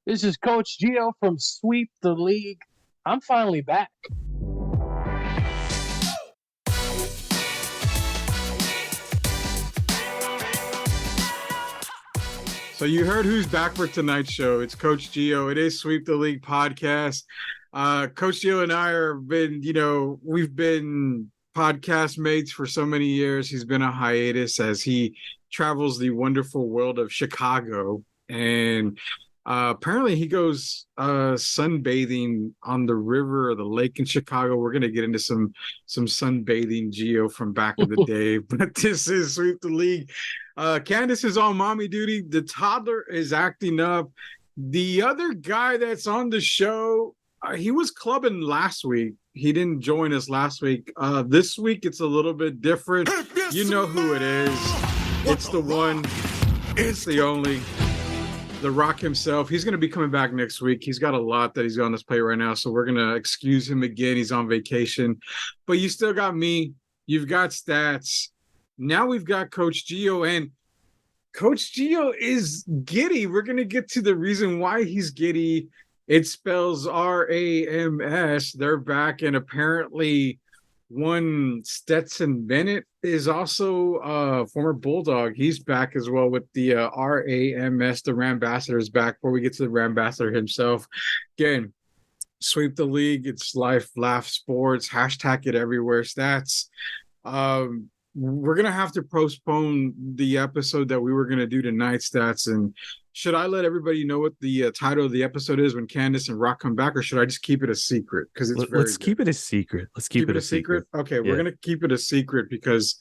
This is Coach Gio from Sweep the League. I'm finally back. So you heard who's back for tonight's show. It's Coach Gio. It is Sweep the League podcast. Coach Gio and I we've been podcast mates for so many years. He's been on hiatus as he travels the wonderful world of Chicago. And apparently he goes sunbathing on the river or the lake in Chicago. We're going to get into some sunbathing, Gio, from back in the day. But this is Sweep the League. Candice is on mommy duty. The toddler is acting up. The other guy that's on the show, he was clubbing last week. He didn't join us last week. This week, it's a little bit different. You know who it is. It's the one. It's the only. The Rock himself. He's going to be coming back next week. He's got a lot that he's got on his plate right now, so we're going to excuse him again. He's on vacation. But you still got me. You've got Stats. Now we've got Coach Gio, and Coach Gio is giddy. We're going to get to the reason why he's giddy. It spells RAMS. They're back, and apparently one Stetson Bennett is also a former Bulldog. He's back as well with the RAMS. The Rambassador is back. Before we get to the Rambassador himself, again, Sweep the League. It's life, laugh, sports. Hashtag it everywhere. Stats. We're going to have to postpone the episode that we were going to do tonight, Stats. And should I let everybody know what the title of the episode is when Candice and Rock come back, or should I just keep it a secret? Because let's keep it a secret. Let's keep it a secret. Okay, yeah. We're going to keep it a secret because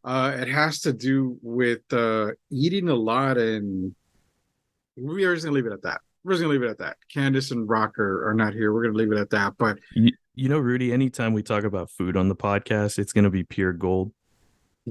it has to do with eating a lot, and we're just going to leave it at that. Candice and Rock are not here. We're going to leave it at that. But you know, Rudy, anytime we talk about food on the podcast, it's going to be pure gold.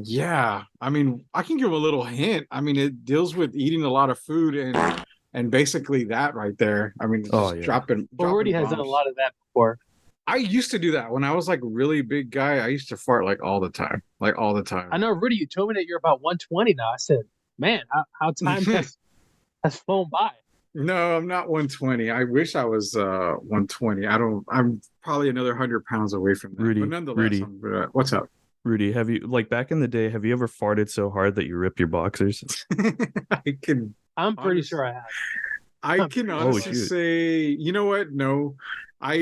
Yeah, I mean, I can give a little hint. I mean, it deals with eating a lot of food and basically that right there. I mean, dropping. Well, Rudy has done a lot of that before. I used to do that when I was like really big guy. I used to fart like all the time. I know, Rudy. You told me that you're about 120 now. I said, man, how time has flown by. No, I'm not 120. I wish I was 120. I'm probably another 100 pounds away from that. Rudy, but nonetheless, what's up? Rudy, have you, like back in the day, have you ever farted so hard that you ripped your boxers? I'm pretty sure I have. I can honestly say, you know what? No, I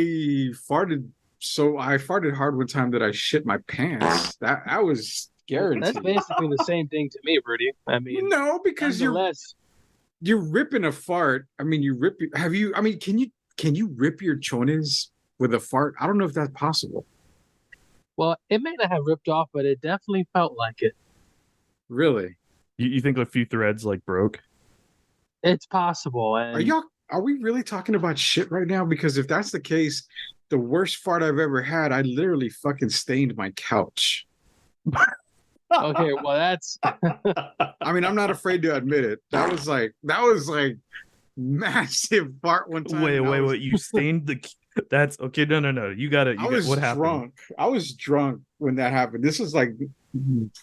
farted hard one time that I shit my pants. That was guaranteed. That's basically the same thing to me, Rudy. I mean, no, because you're ripping a fart. I mean, can you rip your chones with a fart? I don't know if that's possible. Well, it may not have ripped off, but it definitely felt like it. Really? You think a few threads like broke? It's possible. And are we really talking about shit right now? Because if that's the case, the worst fart I've ever had, I literally fucking stained my couch. Okay, well that's I mean, I'm not afraid to admit it. That was like massive fart one time. Wait, you stained the That's okay. No. You got it. What happened? I was drunk when that happened. This was like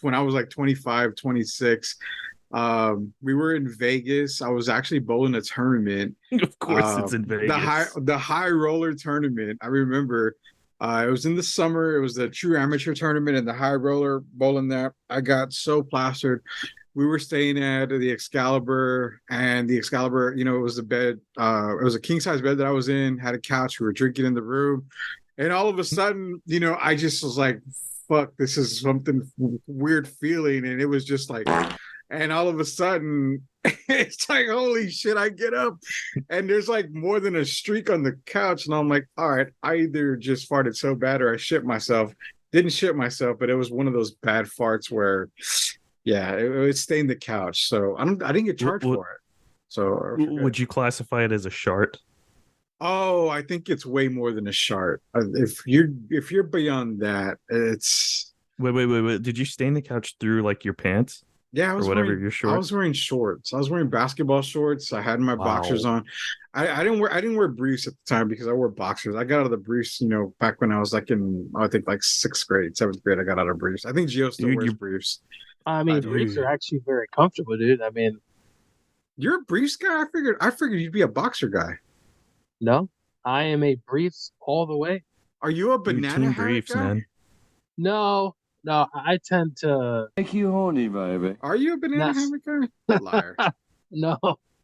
when I was like 25, 26. We were in Vegas. I was actually bowling a tournament. Of course, it's in Vegas. The high roller tournament. I remember it was in the summer. It was the true amateur tournament and the high roller bowling there. I got so plastered. We were staying at the Excalibur, and the Excalibur, it was a bed. It was a king size bed that I was in, had a couch. We were drinking in the room. And all of a sudden, I just was like, fuck, this is something weird feeling. And it was just like, and all of a sudden, it's like, holy shit, I get up and there's like more than a streak on the couch. And I'm like, all right, I either just farted so bad or I shit myself. Didn't shit myself, but it was one of those bad farts where... Yeah, it stained the couch, so I didn't get charged for it. So would you classify it as a shart? Oh, I think it's way more than a shart. If you're beyond that, it's wait. Did you stain the couch through like your pants? Yeah, I was your shorts. I was wearing shorts. I was wearing basketball shorts. I had my boxers on. I didn't wear briefs at the time because I wore boxers. I got out of the briefs, back when I was like in I think like 6th grade, 7th grade. I got out of briefs. I think Gio still wears briefs. I mean, briefs are actually very comfortable, dude. I mean, You're a briefs guy? I figured you'd be a boxer guy. No, I am a briefs all the way. Are you a Dude, banana team hammock briefs, guy? man. No, I tend to. Make you horny, baby. Are you a banana Not- hammock guy? Liar.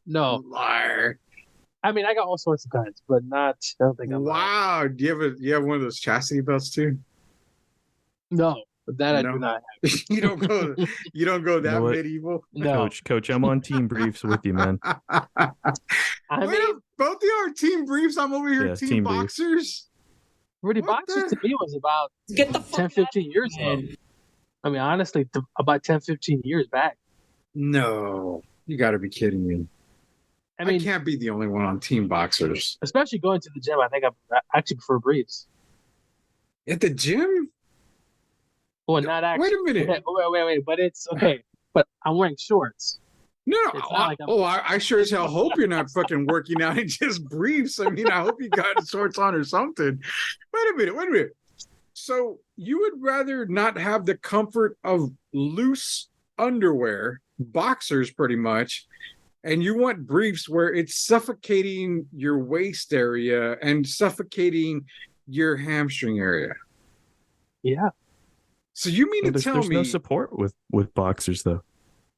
No. Liar. I mean, I got all sorts of kinds, but not. I don't think I'm. Wow. Do you have one of those chastity belts too? No, that I No? do not you don't go that know what? medieval. No, Coach, I'm on team briefs with you, man. I mean, Both of you are team briefs. I'm over here Yeah, team team brief. boxers. Rudy What Boxers the- to me was about Get the fuck 10, 15 years ago. I mean, honestly, about 10, 15 years back. No, you got to be kidding me. I mean, can't be the only one on team boxers. especially going to the gym, I think I actually prefer briefs. At the gym? Well, not actually. Wait a minute. Wait. But it's okay. But I'm wearing shorts. No, It's not like I sure as hell hope you're not fucking working out in just briefs. I mean, I hope you got shorts on or something. Wait a minute. So you would rather not have the comfort of loose underwear, boxers pretty much, and you want briefs where it's suffocating your waist area and suffocating your hamstring area. Yeah. So you mean to tell There's me no support with boxers though.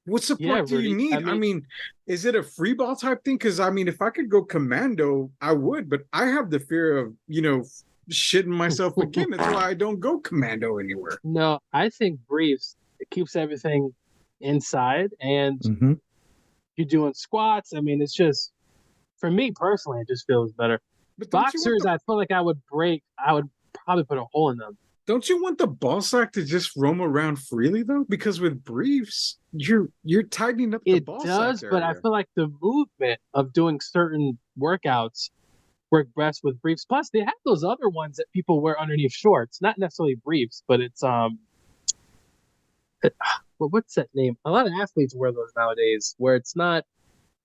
what support Yeah, do you Rudy. need? I mean, Is it a free ball type thing? Because I mean, if I could go commando, I would, but I have the fear of, shitting myself again. That's why I don't go commando anywhere. No, I think briefs, it keeps everything inside, and Mm-hmm. you're doing squats. I mean, it's just, for me personally, it just feels better. But don't you want Boxers, I feel like I would probably put a hole in them. Don't you want the ball sack to just roam around freely though? Because with briefs, you're tightening up the It ball does, sack but I area. feel like the movement of doing certain workouts work best with briefs. Plus, they have those other ones that people wear underneath shorts, not necessarily briefs, but it's what's that name? A lot of athletes wear those nowadays, where it's not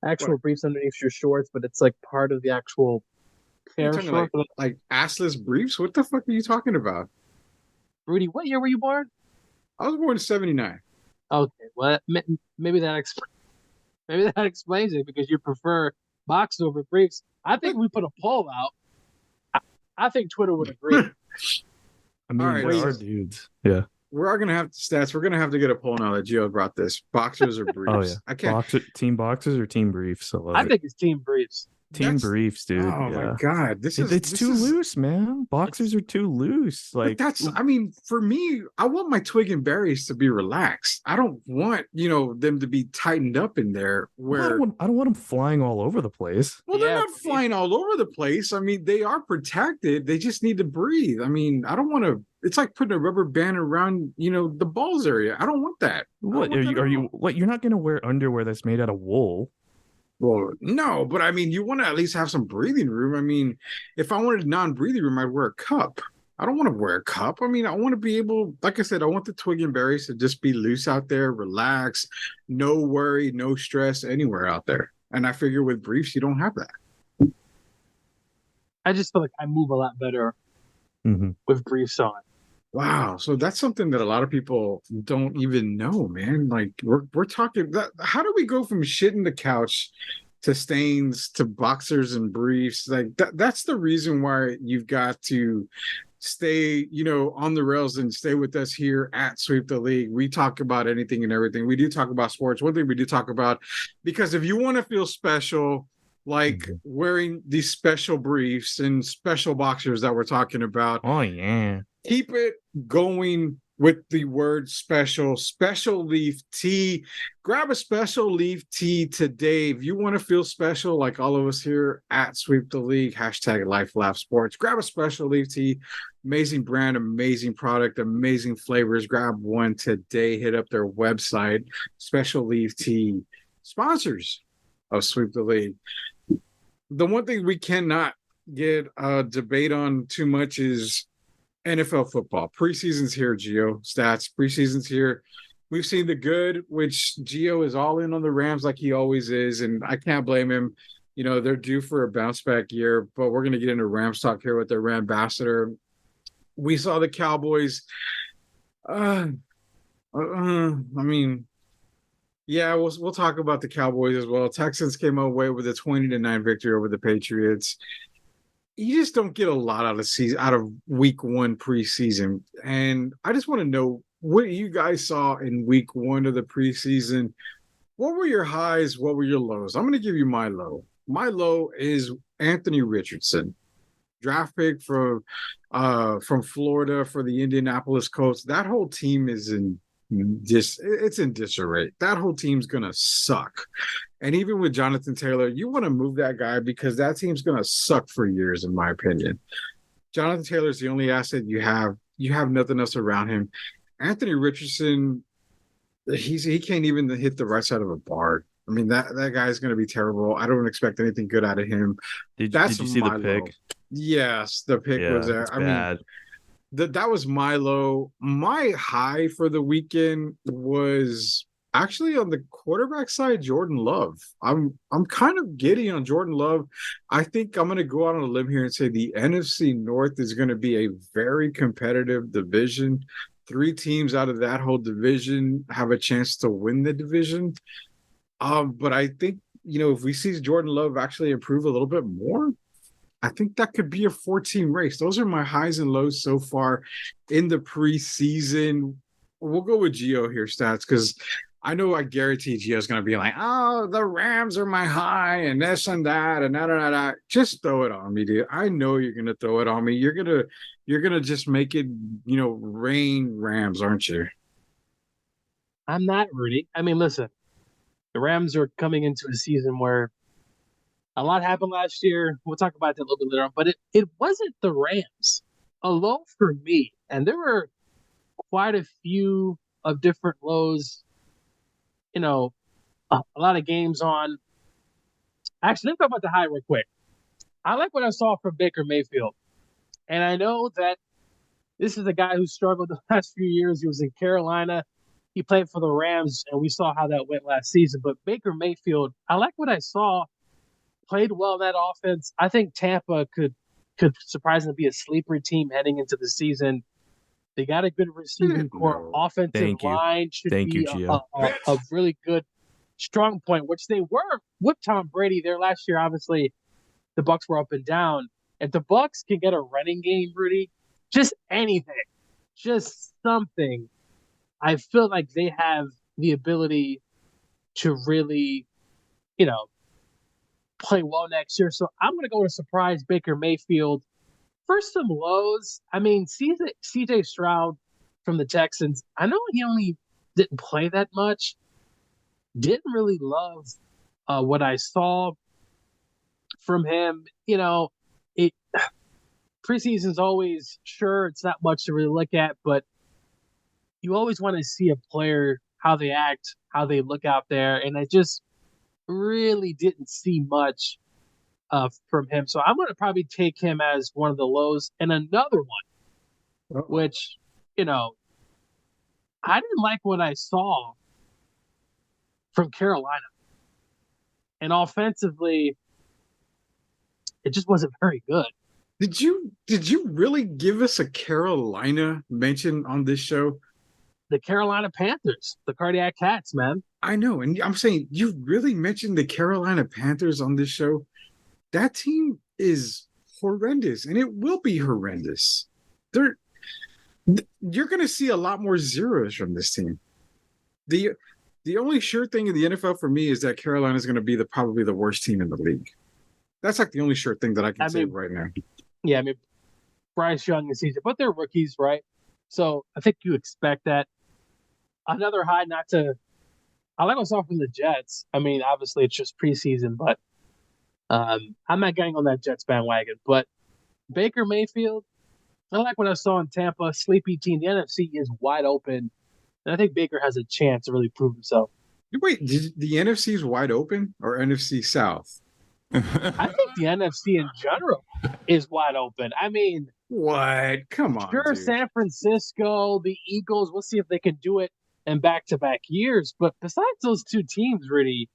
actual What? briefs underneath your shorts, but it's like part of the actual You're pair talking short. like assless briefs? What the fuck are you talking about? Rudy, what year were you born? I was born in 79. Okay, well, maybe that explains it, because you prefer boxes over briefs. I think we put a poll out. I think Twitter would agree. I mean, All right, there are so- dudes. Yeah. We're gonna have stats. We're gonna have to get a poll now that Gio brought this. Boxers or briefs? Oh yeah. I can't. Team boxers or team briefs? I love I it. think it's team briefs. Team That's- briefs, dude. Oh yeah. my god, It's too loose, man. Boxers are too loose. But I mean, for me, I want my twig and berries to be relaxed. I don't want, them to be tightened up in there well, where I don't want them flying all over the place. well, they're Yeah, not flying all over the place. I mean, they are protected. They just need to breathe. I mean, I don't want to. It's like putting a rubber band around, the balls area. I don't want that. I don't What want that at all. what? You're not gonna wear underwear that's made out of wool. Well, no, but I mean, you want to at least have some breathing room. I mean, if I wanted non-breathing room, I'd wear a cup. I don't want to wear a cup. I mean, I want to be able, like I said, I want the twig and berries to just be loose out there, relax, no worry, no stress anywhere out there. And I figure with briefs, you don't have that. I just feel like I move a lot better Mm-hmm. with briefs on. Wow. So that's something that a lot of people don't even know, man. Like we're talking that, how do we go from shitting the couch to stains to boxers and briefs? Like that's the reason why you've got to stay, on the rails and stay with us here at Sweep the League. We talk about anything and everything. We do talk about sports. One thing we do talk about, because if you want to feel special, like wearing these special briefs and special boxers that we're talking about, Oh yeah. keep it going with the word special leaf tea. Grab a special leaf tea today. If you want to feel special, like all of us here at Sweep the League, #Life Laugh Sports, grab a special leaf tea. Amazing brand, amazing product, amazing flavors. Grab one today. Hit up their website. Special Leaf Tea, sponsors of Sweep the League. The one thing we cannot get a debate on too much is NFL football. Preseason's here, Gio. Stats. Preseason's here. We've seen the good, which Gio is all in on the Rams like he always is, and I can't blame him. They're due for a bounce back year, but we're going to get into Rams talk here with their Rambassador. We saw the Cowboys. I mean, Yeah, we'll talk about the Cowboys as well. Texans came away with a 20-9 victory over the Patriots. You just don't get a lot out of week one preseason. And I just want to know what you guys saw in week one of the preseason. What were your highs? What were your lows? I'm going to give you my low. My low is Anthony Richardson, draft pick from Florida for the Indianapolis Colts. That whole team is in disarray. That whole team's gonna suck. And even with Jonathan Taylor, you want to move that guy because that team's gonna suck for years, in my opinion. Jonathan Taylor's the only asset you have. You have nothing else around him. Anthony Richardson, he can't even hit the right side of a bar. I mean, that guy's going to be terrible. I don't expect anything good out of him. Did you see the pick? Low. Yes, the pick was there. I mean, that was my low. My high for the weekend was actually on the quarterback side, Jordan Love. I'm kind of giddy on Jordan Love. I think I'm going to go out on a limb here and say the NFC North is going to be a very competitive division. 3 teams out of that whole division have a chance to win the division. But I think, if we see Jordan Love actually improve a little bit more, I think that could be a 4-team race. Those are my highs and lows so far in the preseason. We'll go with Gio here, stats, because I know I guarantee Gio's going to be like, oh, the Rams are my high and this and that and that. Just throw it on me, dude. I know you're going to throw it on me. You're gonna just make it, rain Rams, aren't you? I'm not, Rudy. I mean, listen, the Rams are coming into a season where a lot happened last year. We'll talk about that a little bit later on, but it wasn't the Rams. A low for me, and there were quite a few of different lows, a lot of games on. Actually, let's talk about the high real quick. I like what I saw from Baker Mayfield. And I know that this is a guy who struggled the last few years. He was in Carolina. He played for the Rams, and we saw how that went last season. But Baker Mayfield, I like what I saw. Played well in that offense. I think Tampa could surprisingly be a sleeper team heading into the season. They got a good receiving core. Offensive line should be a really good strong point, which they were with Tom Brady there last year. Obviously, the Bucs were up and down. If the Bucs can get a running game, Rudy, just anything, just something, I feel like they have the ability to really, play well next year. So I'm going to go with a surprise Baker Mayfield. For some lows, I mean, CJ Stroud from the Texans, I know he only didn't play that much. Didn't really love what I saw from him. Preseason's always, sure, it's not much to really look at, but you always want to see a player, how they act, how they look out there. And I just really didn't see much from him. So I'm going to probably take him as one of the lows. And another one, which, I didn't like what I saw from Carolina. And offensively, it just wasn't very good. Did you really give us a Carolina mention on this show? The Carolina Panthers, the Cardiac Cats, man. I know, and I'm saying you really mentioned the Carolina Panthers on this show. That team is horrendous, and it will be horrendous. You're going to see a lot more zeros from this team. The only sure thing in the NFL for me is that Carolina is going to be probably the worst team in the league. That's like the only sure thing that I can say right now. Yeah, I mean, Bryce Young this season, but they're rookies, right? So I think you expect that. Another high, I like what I saw from the Jets. I mean, obviously it's just preseason, but I'm not getting on that Jets bandwagon. But Baker Mayfield, I like what I saw in Tampa. Sleepy team. The NFC is wide open. And I think Baker has a chance to really prove himself. Wait, the NFC is wide open or NFC South? I think the NFC in general is wide open. I mean, what? Come on. Sure, dude. San Francisco, the Eagles, we'll see if they can do it in back-to-back years. But besides those two teams, Rudy,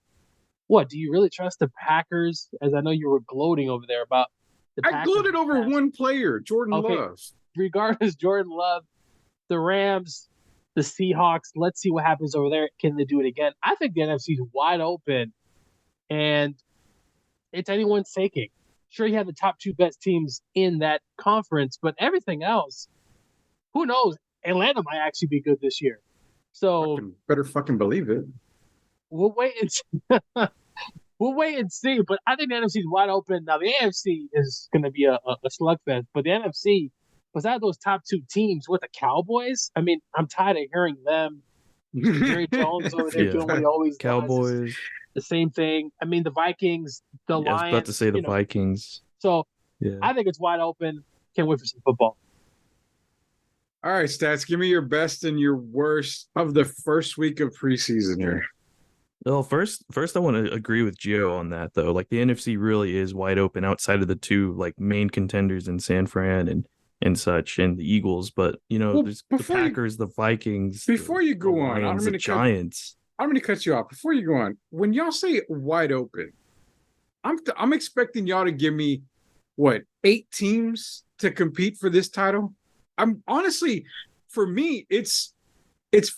what, do you really trust the Packers? As I know you were gloating over there about the Packers. I gloated over one player, Jordan Love. Regardless, Jordan Love, the Rams, the Seahawks. Let's see what happens over there. Can they do it again? I think the NFC is wide open, and it's anyone's taking. Sure, you have the top 2 best teams in that conference, but everything else, who knows? Atlanta might actually be good this year. So better fucking believe it. We'll wait and see. We'll wait and see. But I think the NFC is wide open. Now, the AFC is going to be a slugfest, but the NFC, besides those top 2 teams with the Cowboys, I mean, I'm tired of hearing them. Jerry Jones over there doing what he always Cowboys. does. The same thing. I mean, the Vikings, the Lions. I was about to say the Vikings. So I think it's wide open. Can't wait for some football. All right, Stats, give me your best and your worst of the first week of preseason here. Well, first I want to agree with Gio on that, though. Like, the NFC really is wide open outside of the 2 like main contenders in San Fran and such, and the Eagles. But there's the Packers, the Vikings. Before you go on, Lions, the Giants. I'm going to cut you off. Before you go on, when y'all say wide open, I'm expecting y'all to give me 8 teams to compete for this title. I'm honestly, for me, it's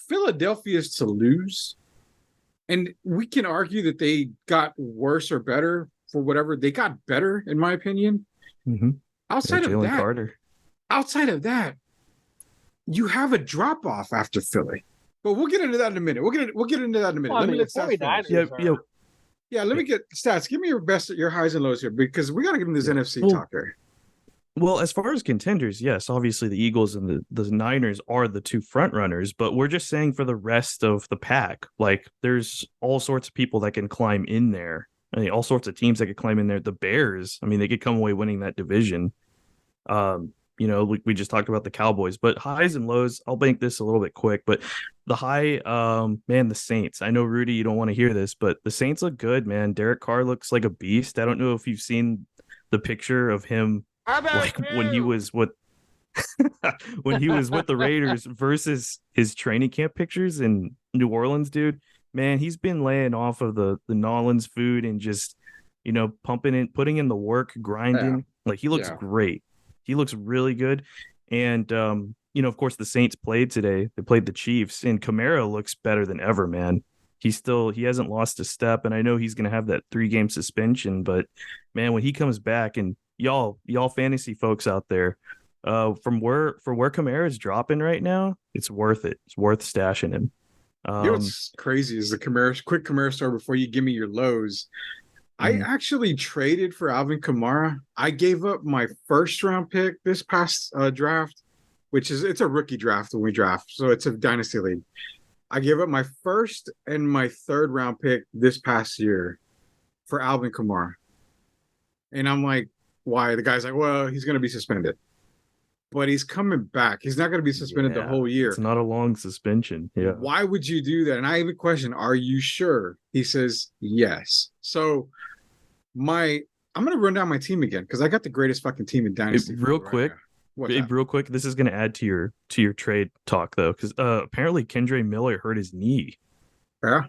Philadelphia's to lose, and we can argue that they got worse or better for whatever they got better, in my opinion. Mm-hmm. Outside of that, you have a drop off after Philly. But we'll get into that in a minute. We'll get into that in a minute. Well, let me get Stats. Let me get Stats. Give me your highs and lows here, because we got to get into this NFC talk here. Well, as far as contenders, yes, obviously the Eagles and the Niners are the 2 front runners, but we're just saying for the rest of the pack, like, there's all sorts of people that can climb in there. I mean, all sorts of teams that could climb in there. The Bears, I mean, they could come away winning that division. We just talked about the Cowboys, but highs and lows, I'll make this a little bit quick, but the high, the Saints. I know, Rudy, you don't want to hear this, but the Saints look good, man. Derek Carr looks like a beast. I don't know if you've seen the picture of him when he was with the Raiders versus his training camp pictures in New Orleans, dude. Man, he's been laying off of the Nolans food and just, putting in the work, grinding. Yeah. Like, he looks great. He looks really good. And, of course, the Saints played today. They played the Chiefs, and Kamara looks better than ever, man. He hasn't lost a step, and I know he's going to have that 3-game suspension, but, man, when he comes back, and y'all fantasy folks out there, for where Kamara's dropping right now, it's worth it. It's worth stashing him. What's crazy is the quick Kamara story before you give me your lows. I actually traded for Alvin Kamara. I gave up my first-round pick this past draft, it's a rookie draft when we draft, so it's a dynasty league. I gave up my first and my 3rd-round pick this past year for Alvin Kamara. And I'm like, why? The guy's like, well, he's going to be suspended. But he's coming back. He's not going to be suspended the whole year. It's not a long suspension. Yeah. Why would you do that? And I have a question. Are you sure? He says yes. So I'm going to run down my team again, because I got the greatest fucking team in Dynasty. Real quick, this is going to add to your trade talk, though, because apparently Kendre Miller hurt his knee. Yeah.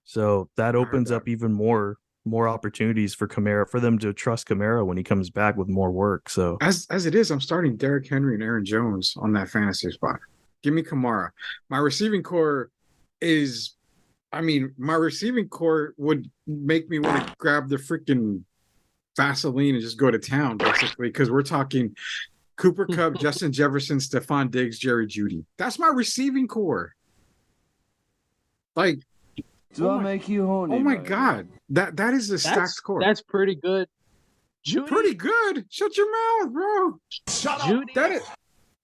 So that opens up even more opportunities for Kamara, for them to trust Kamara when he comes back with more work. So as it is, I'm starting Derrick Henry and Aaron Jones on that fantasy spot. Give me Kamara. My receiving core would make me want to grab the freaking Vaseline and just go to town, basically, because we're talking Cooper Kupp, Justin Jefferson, Stephon Diggs, Jerry Jeudy. That's my receiving core. Like, make you horny? Oh my God, that is the stacked core. That's pretty good. Jeudy, pretty good. Shut your mouth, bro. Shut up. That is.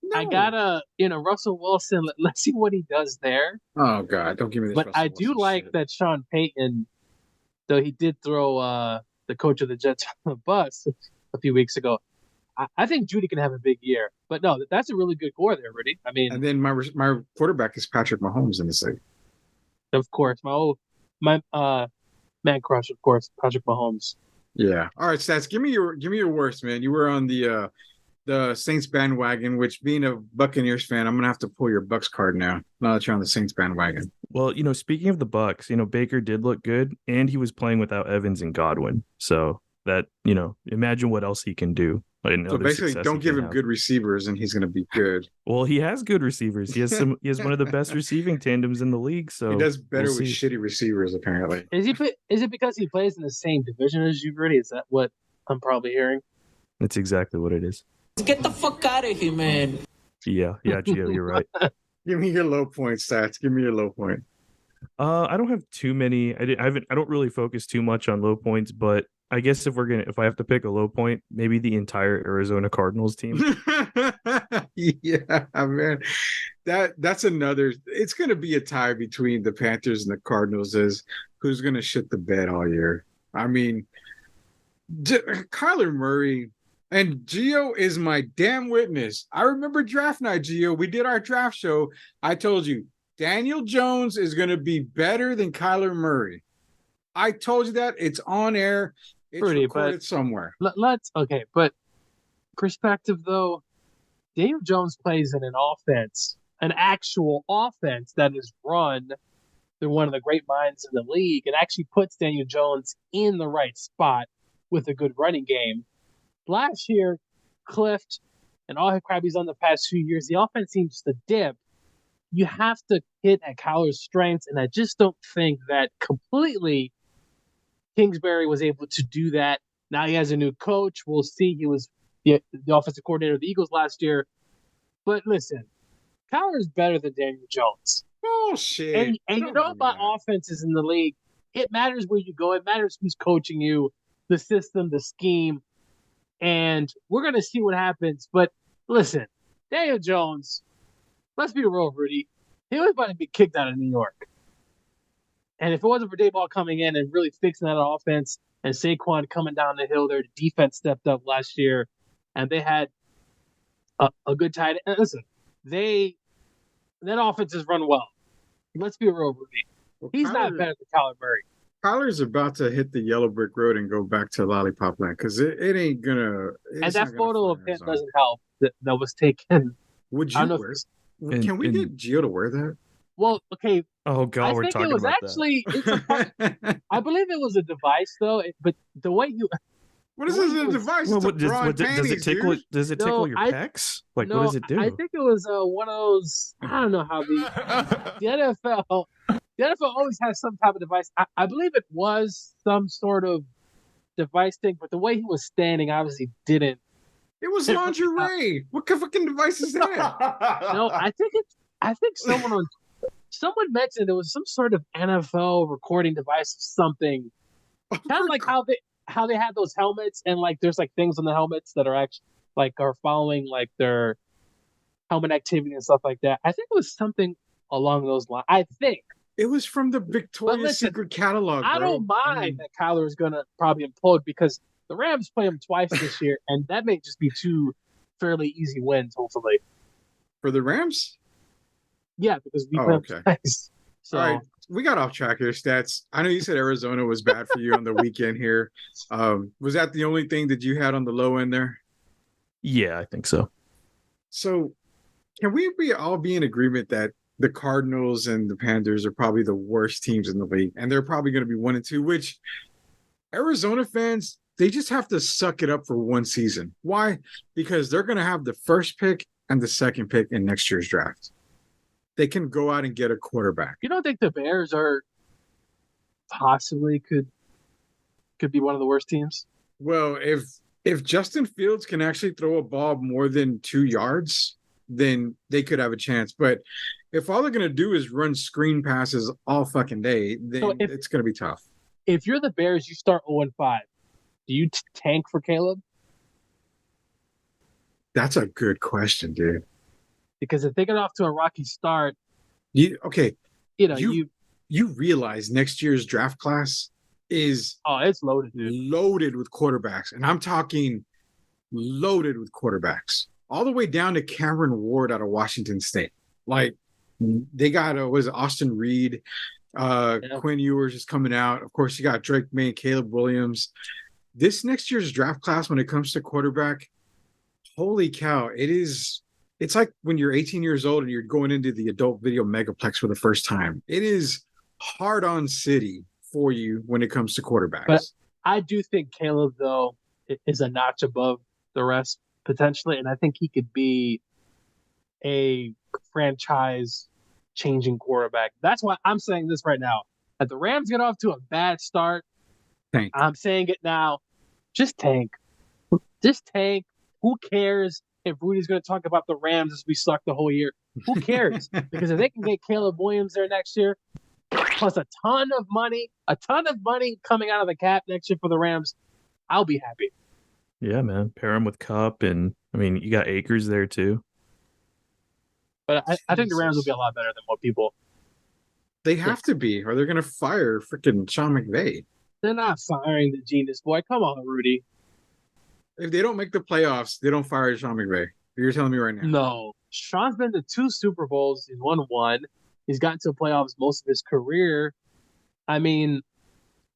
No. I gotta, Russell Wilson. Let's see what he does there. Oh God, don't give me this. But I do like that Sean Payton, though he did throw the coach of the Jets on the bus a few weeks ago. I think Jeudy can have a big year. But no, that's a really good core there, Rudy. I mean, and then my quarterback is Patrick Mahomes in the league. Of course, my man crush, of course, Patrick Mahomes. Yeah. All right, Stats. Give me your worst, man. You were on the Saints bandwagon, which, being a Buccaneers fan, I'm gonna have to pull your Bucks card now that you're on the Saints bandwagon. Well, speaking of the Bucks, Baker did look good, and he was playing without Evans and Godwin. So that, imagine what else he can do. So basically, don't give him good receivers, and he's going to be good. Well, he has good receivers. He has one of the best receiving tandems in the league. So he does better with shitty receivers, apparently. Is it because he plays in the same division as you, Rudy? Is that what I'm probably hearing? That's exactly what it is. Get the fuck out of here, man. Yeah, Gio, you're right. Give me your low point stats. Give me your low point. I don't have too many. I don't really focus too much on low points, but I guess if I have to pick a low point, maybe the entire Arizona Cardinals team. Yeah, man. That's another. It's going to be a tie between the Panthers and the Cardinals as who's going to shit the bed all year. I mean, Kyler Murray and Gio is my damn witness. I remember draft night, Gio. We did our draft show. I told you Daniel Jones is going to be better than Kyler Murray. I told you that. It's on air. It's recorded somewhere. But perspective though, Daniel Jones plays in an actual offense that is run through one of the great minds in the league, and actually puts Daniel Jones in the right spot with a good running game. Last year, Clift and all the crap he's done the past few years, the offense seems to dip. You have to hit at Kyler's strengths, and I just don't think that completely Kingsbury was able to do that. Now he has a new coach. We'll see. He was the offensive coordinator of the Eagles last year. But listen, Kyler is better than Daniel Jones. Bullshit. And you know about offenses in the league, it matters where you go. It matters who's coaching you, the system, the scheme. And we're going to see what happens. But listen, Daniel Jones, let's be real, Rudy. He was about to be kicked out of New York. And if it wasn't for Dayball coming in and really fixing that offense and Saquon coming down the hill, their defense stepped up last year, and they had a good tight end. Listen, that offense has run well. Let's be real, Rudy. He's not better than Kyler Murray. Kyler's about to hit the yellow brick road and go back to Lollipop Land because it ain't gonna. And that photo of him doesn't help. That was taken. Would you wear? Can we get Gio to wear that? Well, okay. Oh God, we're talking about that. I believe it was a device, though. But the way you. What is this a device? Well, does it tickle? Does it tickle your pecs? Like, what does it do? I think it was one of those. I don't know how the NFL. The NFL always has some type of device. I believe it was some sort of device thing, but the way he was standing obviously didn't. It was lingerie. What kind of fucking device is that? No, I think someone mentioned there was some sort of NFL recording device or something. Kind of like how they had those helmets and like there's like things on the helmets that are actually like are following like their helmet activity and stuff like that. I think it was something along those lines. I think. It was from the Victoria's Secret catalog, bro. I don't mind that Kyler is going to probably implode because the Rams play him twice this year, and that may just be two fairly easy wins, hopefully. For the Rams? Yeah, because we play them twice. So. All right, we got off track here, Stats. I know you said Arizona was bad for you on the weekend here. Was that the only thing that you had on the low end there? Yeah, I think so. So can we all be in agreement that the Cardinals and the Panthers are probably the worst teams in the league, and they're probably going to be 1-2, which Arizona fans, they just have to suck it up for one season. Why? Because they're going to have the first pick and the second pick in next year's draft. They can go out and get a quarterback. You don't think the Bears are possibly could be one of the worst teams? Well, if Justin Fields can actually throw a ball more than 2 yards, then they could have a chance. But if all they're going to do is run screen passes all fucking day, then it's going to be tough. If you're the Bears, you start 0-5. Do you tank for Caleb? That's a good question, dude. Because if they get off to a rocky start, you realize next year's draft class is it's loaded, dude. Loaded with quarterbacks, and I'm talking loaded with quarterbacks, all the way down to Cameron Ward out of Washington State. Like they got Austin Reed, Quinn Ewers is coming out. Of course, you got Drake May, Caleb Williams. This next year's draft class, when it comes to quarterback, holy cow! It's like when you're 18 years old and you're going into the adult video megaplex for the first time. It is hard on city for you when it comes to quarterbacks. But I do think Caleb, though, is a notch above the rest potentially, and I think he could be a franchise-changing quarterback. That's why I'm saying this right now. If the Rams get off to a bad start, Tank. I'm saying it now, just tank. Just tank. Who cares if Rudy's going to talk about the Rams as we suck the whole year? Who cares? Because if they can get Caleb Williams there next year, plus a ton of money coming out of the cap next year for the Rams, I'll be happy. Yeah, man. Pair him with Cup, and I mean, you got Akers there too. But I think the Rams will be a lot better than what people. They have to be, or they're going to fire freaking Sean McVay. They're not firing the genius boy. Come on, Rudy. If they don't make the playoffs, they don't fire Sean McVay. You're telling me right now. No. Sean's been to 2 Super Bowls. He's won 1. He's gotten to the playoffs most of his career. I mean,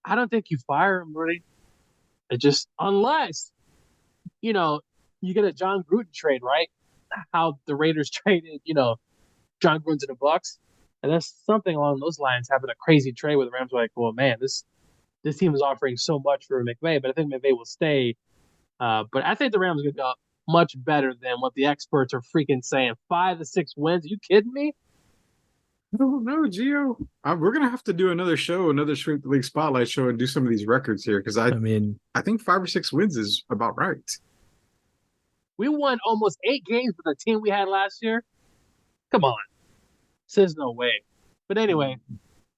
I don't think you fire him, Rudy. It just, unless, you get a John Gruden trade, right? How the Raiders traded, John Gruden to the Bucks. And that's something along those lines, having a crazy trade with the Rams. Like, well, man, this team is offering so much for McVay, but I think McVay will stay. But I think the Rams are going to go much better than what the experts are freaking saying. 5 to 6 wins. Are you kidding me? No, Gio. We're going to have to do another show, another Sweep the League Spotlight show, and do some of these records here, because I think 5 or 6 wins is about right. We won almost 8 games with the team we had last year. Come on. Says no way. But anyway.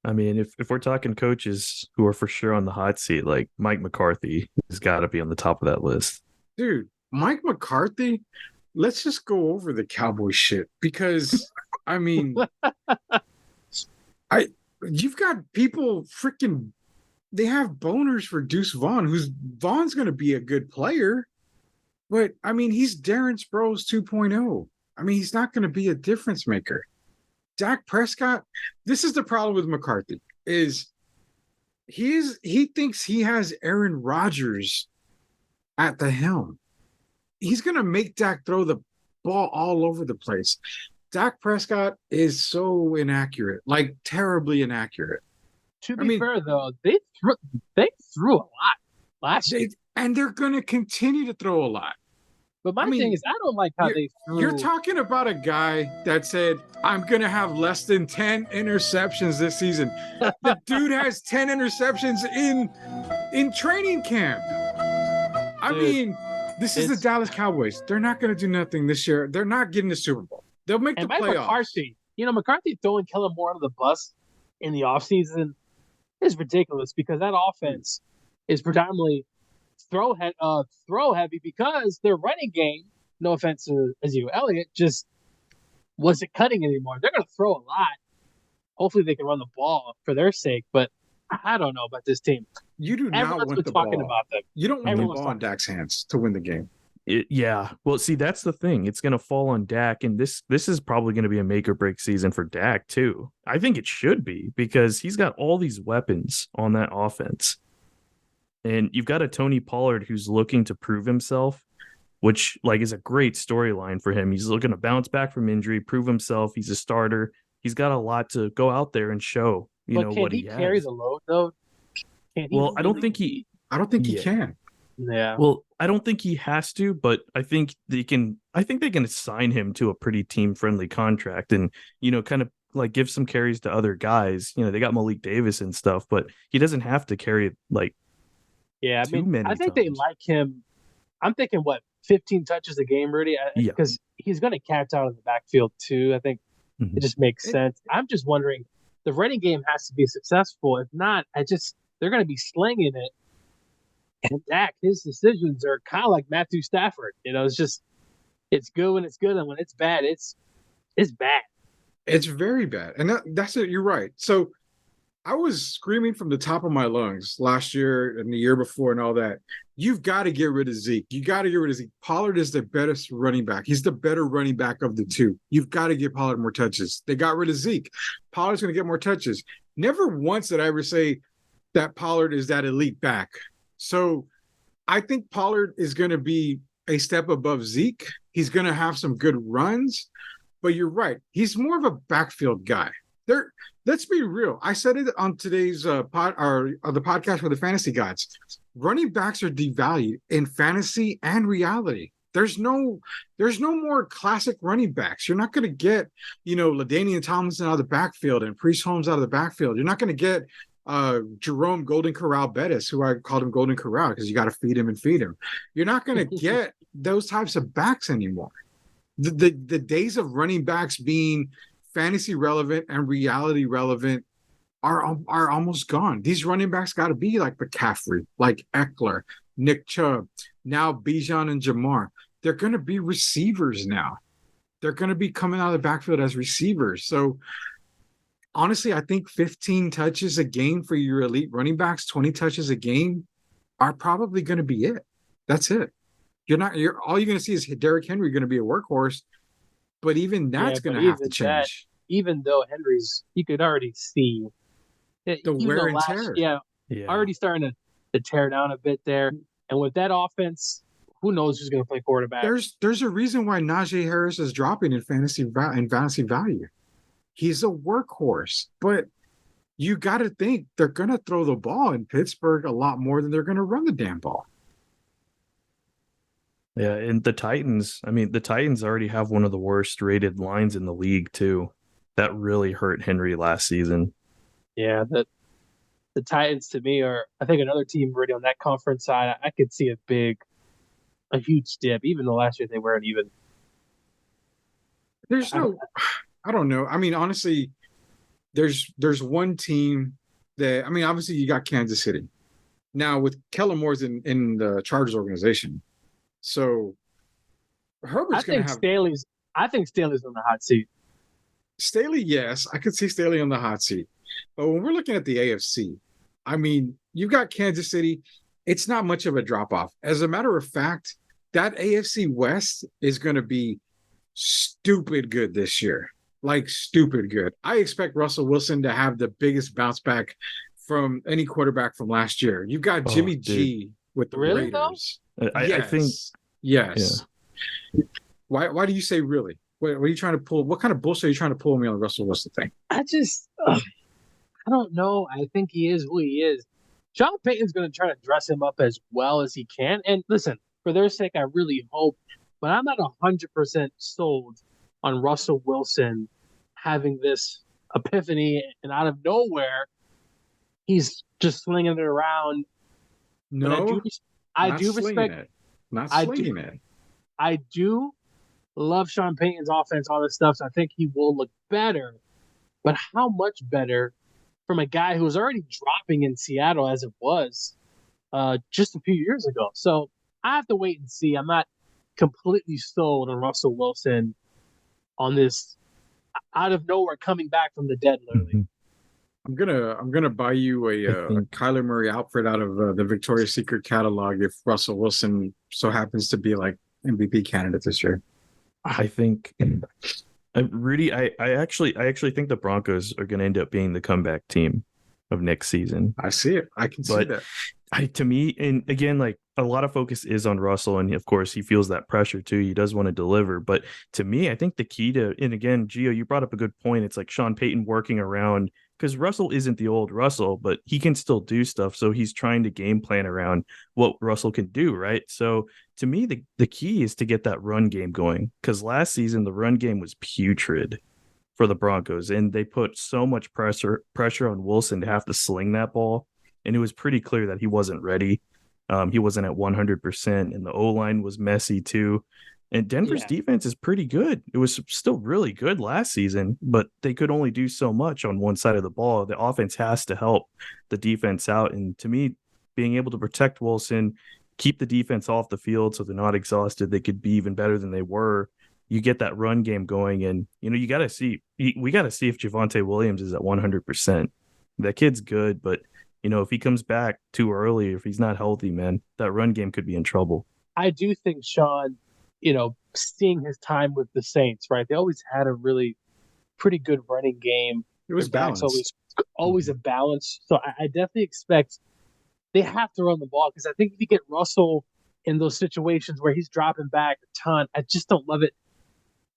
I mean, if we're talking coaches who are for sure on the hot seat, like Mike McCarthy has got to be on the top of that list. Dude, Mike McCarthy, let's just go over the Cowboy shit, because, I mean, you've got people freaking, they have boners for Deuce Vaughn, Vaughn's going to be a good player, but, I mean, he's Darren Sproles 2.0. I mean, he's not going to be a difference maker. Dak Prescott, this is the problem with McCarthy, is he thinks he has Aaron Rodgers at the helm. He's going to make Dak throw the ball all over the place. Dak Prescott is so inaccurate, like terribly inaccurate. To be fair, though, they threw a lot last year. And they're going to continue to throw a lot. But my thing is, I don't like how they threw. You're talking about a guy that said, I'm going to have less than 10 interceptions this season. The dude has 10 interceptions in training camp. I mean, this is the Dallas Cowboys. They're not going to do nothing this year. They're not getting the Super Bowl. They'll make the playoffs. McCarthy throwing Kellen Moore under the bus in the offseason is ridiculous, because that offense is predominantly throw heavy, because their running game, no offense to Ezekiel Elliott, just wasn't cutting anymore. They're going to throw a lot. Hopefully they can run the ball for their sake, but I don't know about this team. You do not want the talking ball. About them. You don't want the ball in Dak's hands to win the game. Yeah. Well, see, that's the thing. It's going to fall on Dak, and this is probably going to be a make or break season for Dak too. I think it should be, because he's got all these weapons on that offense. And you've got a Tony Pollard who's looking to prove himself, which is a great storyline for him. He's looking to bounce back from injury, prove himself. He's a starter. He's got a lot to go out there and show, what he has. Can he carry the load, though? I don't think he can. Yeah. Well, I don't think he has to, but I think they can assign him to a pretty team-friendly contract and, kind of give some carries to other guys. They got Malik Davis and stuff, but he doesn't have to carry I think they like him. I'm thinking 15 touches a game, Rudy, because he's going to catch out of the backfield too. I think it just makes sense. I'm just wondering, the running game has to be successful. If not, they're going to be slinging it. And Dak, his decisions are kind of like Matthew Stafford. It's good when it's good, and when it's bad, it's bad. It's very bad, and that's it. You're right. So I was screaming from the top of my lungs last year and the year before and all that. You've got to get rid of Zeke. You got to get rid of Zeke. Pollard is the best running back. He's the better running back of the two. You've got to give Pollard more touches. They got rid of Zeke. Pollard's going to get more touches. Never once did I ever say that Pollard is that elite back. So I think Pollard is going to be a step above Zeke. He's going to have some good runs. But you're right. He's more of a backfield guy. Let's be real. I said it on today's the podcast for the Fantasy Gods. running backs are devalued in fantasy and reality. There's no more classic running backs. You're not going to get, LaDainian Tomlinson out of the backfield and Priest Holmes out of the backfield. You're not going to get Jerome Golden Corral Bettis, who I called him Golden Corral because you got to feed him and feed him. You're not going to get those types of backs anymore. The days of running backs being fantasy relevant and reality relevant are almost gone. These running backs got to be like McCaffrey, like Eckler, Nick Chubb, now Bijan and Jamar. They're going to be receivers now. They're going to be coming out of the backfield as receivers. So honestly, I think 15 touches a game for your elite running backs, 20 touches a game are probably going to be it. That's it. All you're going to see is Derrick Henry going to be a workhorse, but even that's going to have to change. Even though you could already see the wear and tear. Yeah, already starting to tear down a bit there. And with that offense, who knows who's going to play quarterback? There's a reason why Najee Harris is dropping in fantasy value. He's a workhorse, but you got to think they're going to throw the ball in Pittsburgh a lot more than they're going to run the damn ball. Yeah, and the Titans already have one of the worst rated lines in the league too. That really hurt Henry last season. Yeah, the Titans to me are, I think, another team already on that conference side. I could see a huge dip. Even though last year they weren't even. I don't know. I mean, honestly, there's one team that, obviously you got Kansas City. Now with Kellen Moore's in the Chargers organization. So Herbert's going to have. I think Staley's on the hot seat. Staley, yes, I could see Staley on the hot seat. But when we're looking at the AFC, you've got Kansas City. It's not much of a drop-off. As a matter of fact, that AFC West is going to be stupid good this year. Like, stupid good. I expect Russell Wilson to have the biggest bounce back from any quarterback from last year. You've got Jimmy G with the Raiders. I think yes. Yeah. Why do you say really? What are you trying to pull? What kind of bullshit are you trying to pull me on the Russell Wilson thing? I don't know. I think he is who he is. Sean Payton's going to try to dress him up as well as he can. And listen, for their sake, I really hope, but I'm not 100% sold on Russell Wilson having this epiphany and out of nowhere, he's just slinging it around. No, I do respect it. Not slinging it. I do love Sean Payton's offense, all this stuff. So I think he will look better. But how much better from a guy who was already dropping in Seattle as it was just a few years ago? So I have to wait and see. I'm not completely sold on Russell Wilson on this out of nowhere coming back from the dead, literally. I'm gonna buy you a Kyler Murray outfit out of the Victoria's Secret catalog if Russell Wilson so happens to be like MVP candidate this year. I think Rudy, I actually think the Broncos are going to end up being the comeback team of next season. I see it. I can see that. To me, and again, like a lot of focus is on Russell, and of course he feels that pressure too. He does want to deliver, but to me, I think the key to, and again, Gio, you brought up a good point. It's like Sean Payton working around, because Russell isn't the old Russell, but he can still do stuff. So he's trying to game plan around what Russell can do, right? So to me, the key is to get that run game going, because last season the run game was putrid for the Broncos, and they put so much pressure on Wilson to have to sling that ball. And it was pretty clear that he wasn't ready. He wasn't at 100%, and the O-line was messy too. And Denver's defense is pretty good. It was still really good last season, but they could only do so much on one side of the ball. The offense has to help the defense out. And to me, being able to protect Wilson, keep the defense off the field so they're not exhausted, they could be even better than they were. You get that run game going, and we got to see if Javonte Williams is at 100%. That kid's good, but if he comes back too early, if he's not healthy, man, that run game could be in trouble. I do think Sean, seeing his time with the Saints, right? They always had a really pretty good running game. It was balanced. Always a balance. So I definitely expect they have to run the ball, because I think if you get Russell in those situations where he's dropping back a ton, I just don't love it.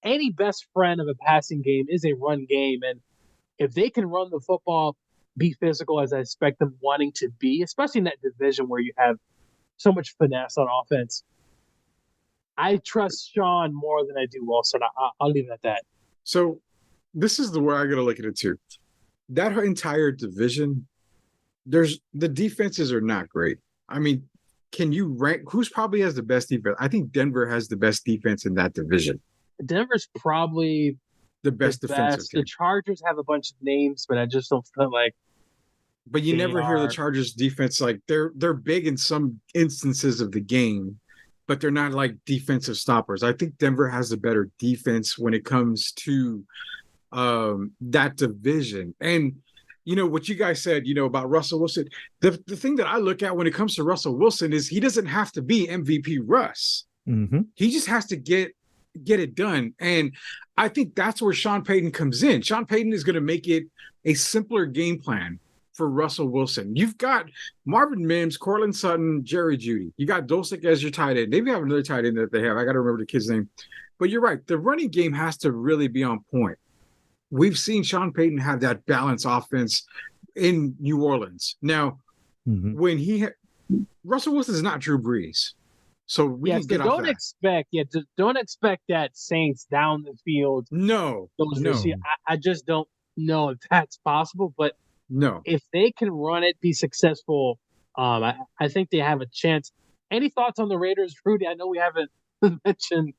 Any best friend of a passing game is a run game. And if they can run the football, be physical as I expect them wanting to be, especially in that division where you have so much finesse on offense. I trust Sean more than I do Wilson. I'll leave it at that. So this is the way I got to look at it too. That entire division, the defenses are not great. I mean, can you rank who's probably has the best defense? I think Denver has the best defense in that division. Denver's probably the best defensive team. The Chargers have a bunch of names, but I just don't feel like. But you never hear the Chargers defense like they're big in some instances of the game, but they're not like defensive stoppers. I think Denver has a better defense when it comes to that division. And you know what you guys said, you know, about Russell Wilson. The thing that I look at when it comes to Russell Wilson is he doesn't have to be MVP Russ. Mm-hmm. He just has to get it done. And I think that's where Sean Payton comes in. Sean Payton is going to make it a simpler game plan for Russell Wilson. You've got Marvin Mims, Cortland Sutton, Jerry Jeudy. You got Dosick as your tight end. Maybe have another tight end that they have. I got to remember the kid's name. But you're right. The running game has to really be on point. We've seen Sean Payton have that balanced offense in New Orleans. Now, when Russell Wilson is not Drew Brees. So we can get off that. Don't expect that Saints down the field. No. I just don't know if that's possible. But no, if they can run it, be successful, I think they have a chance. Any thoughts on the Raiders, Rudy? I know we haven't mentioned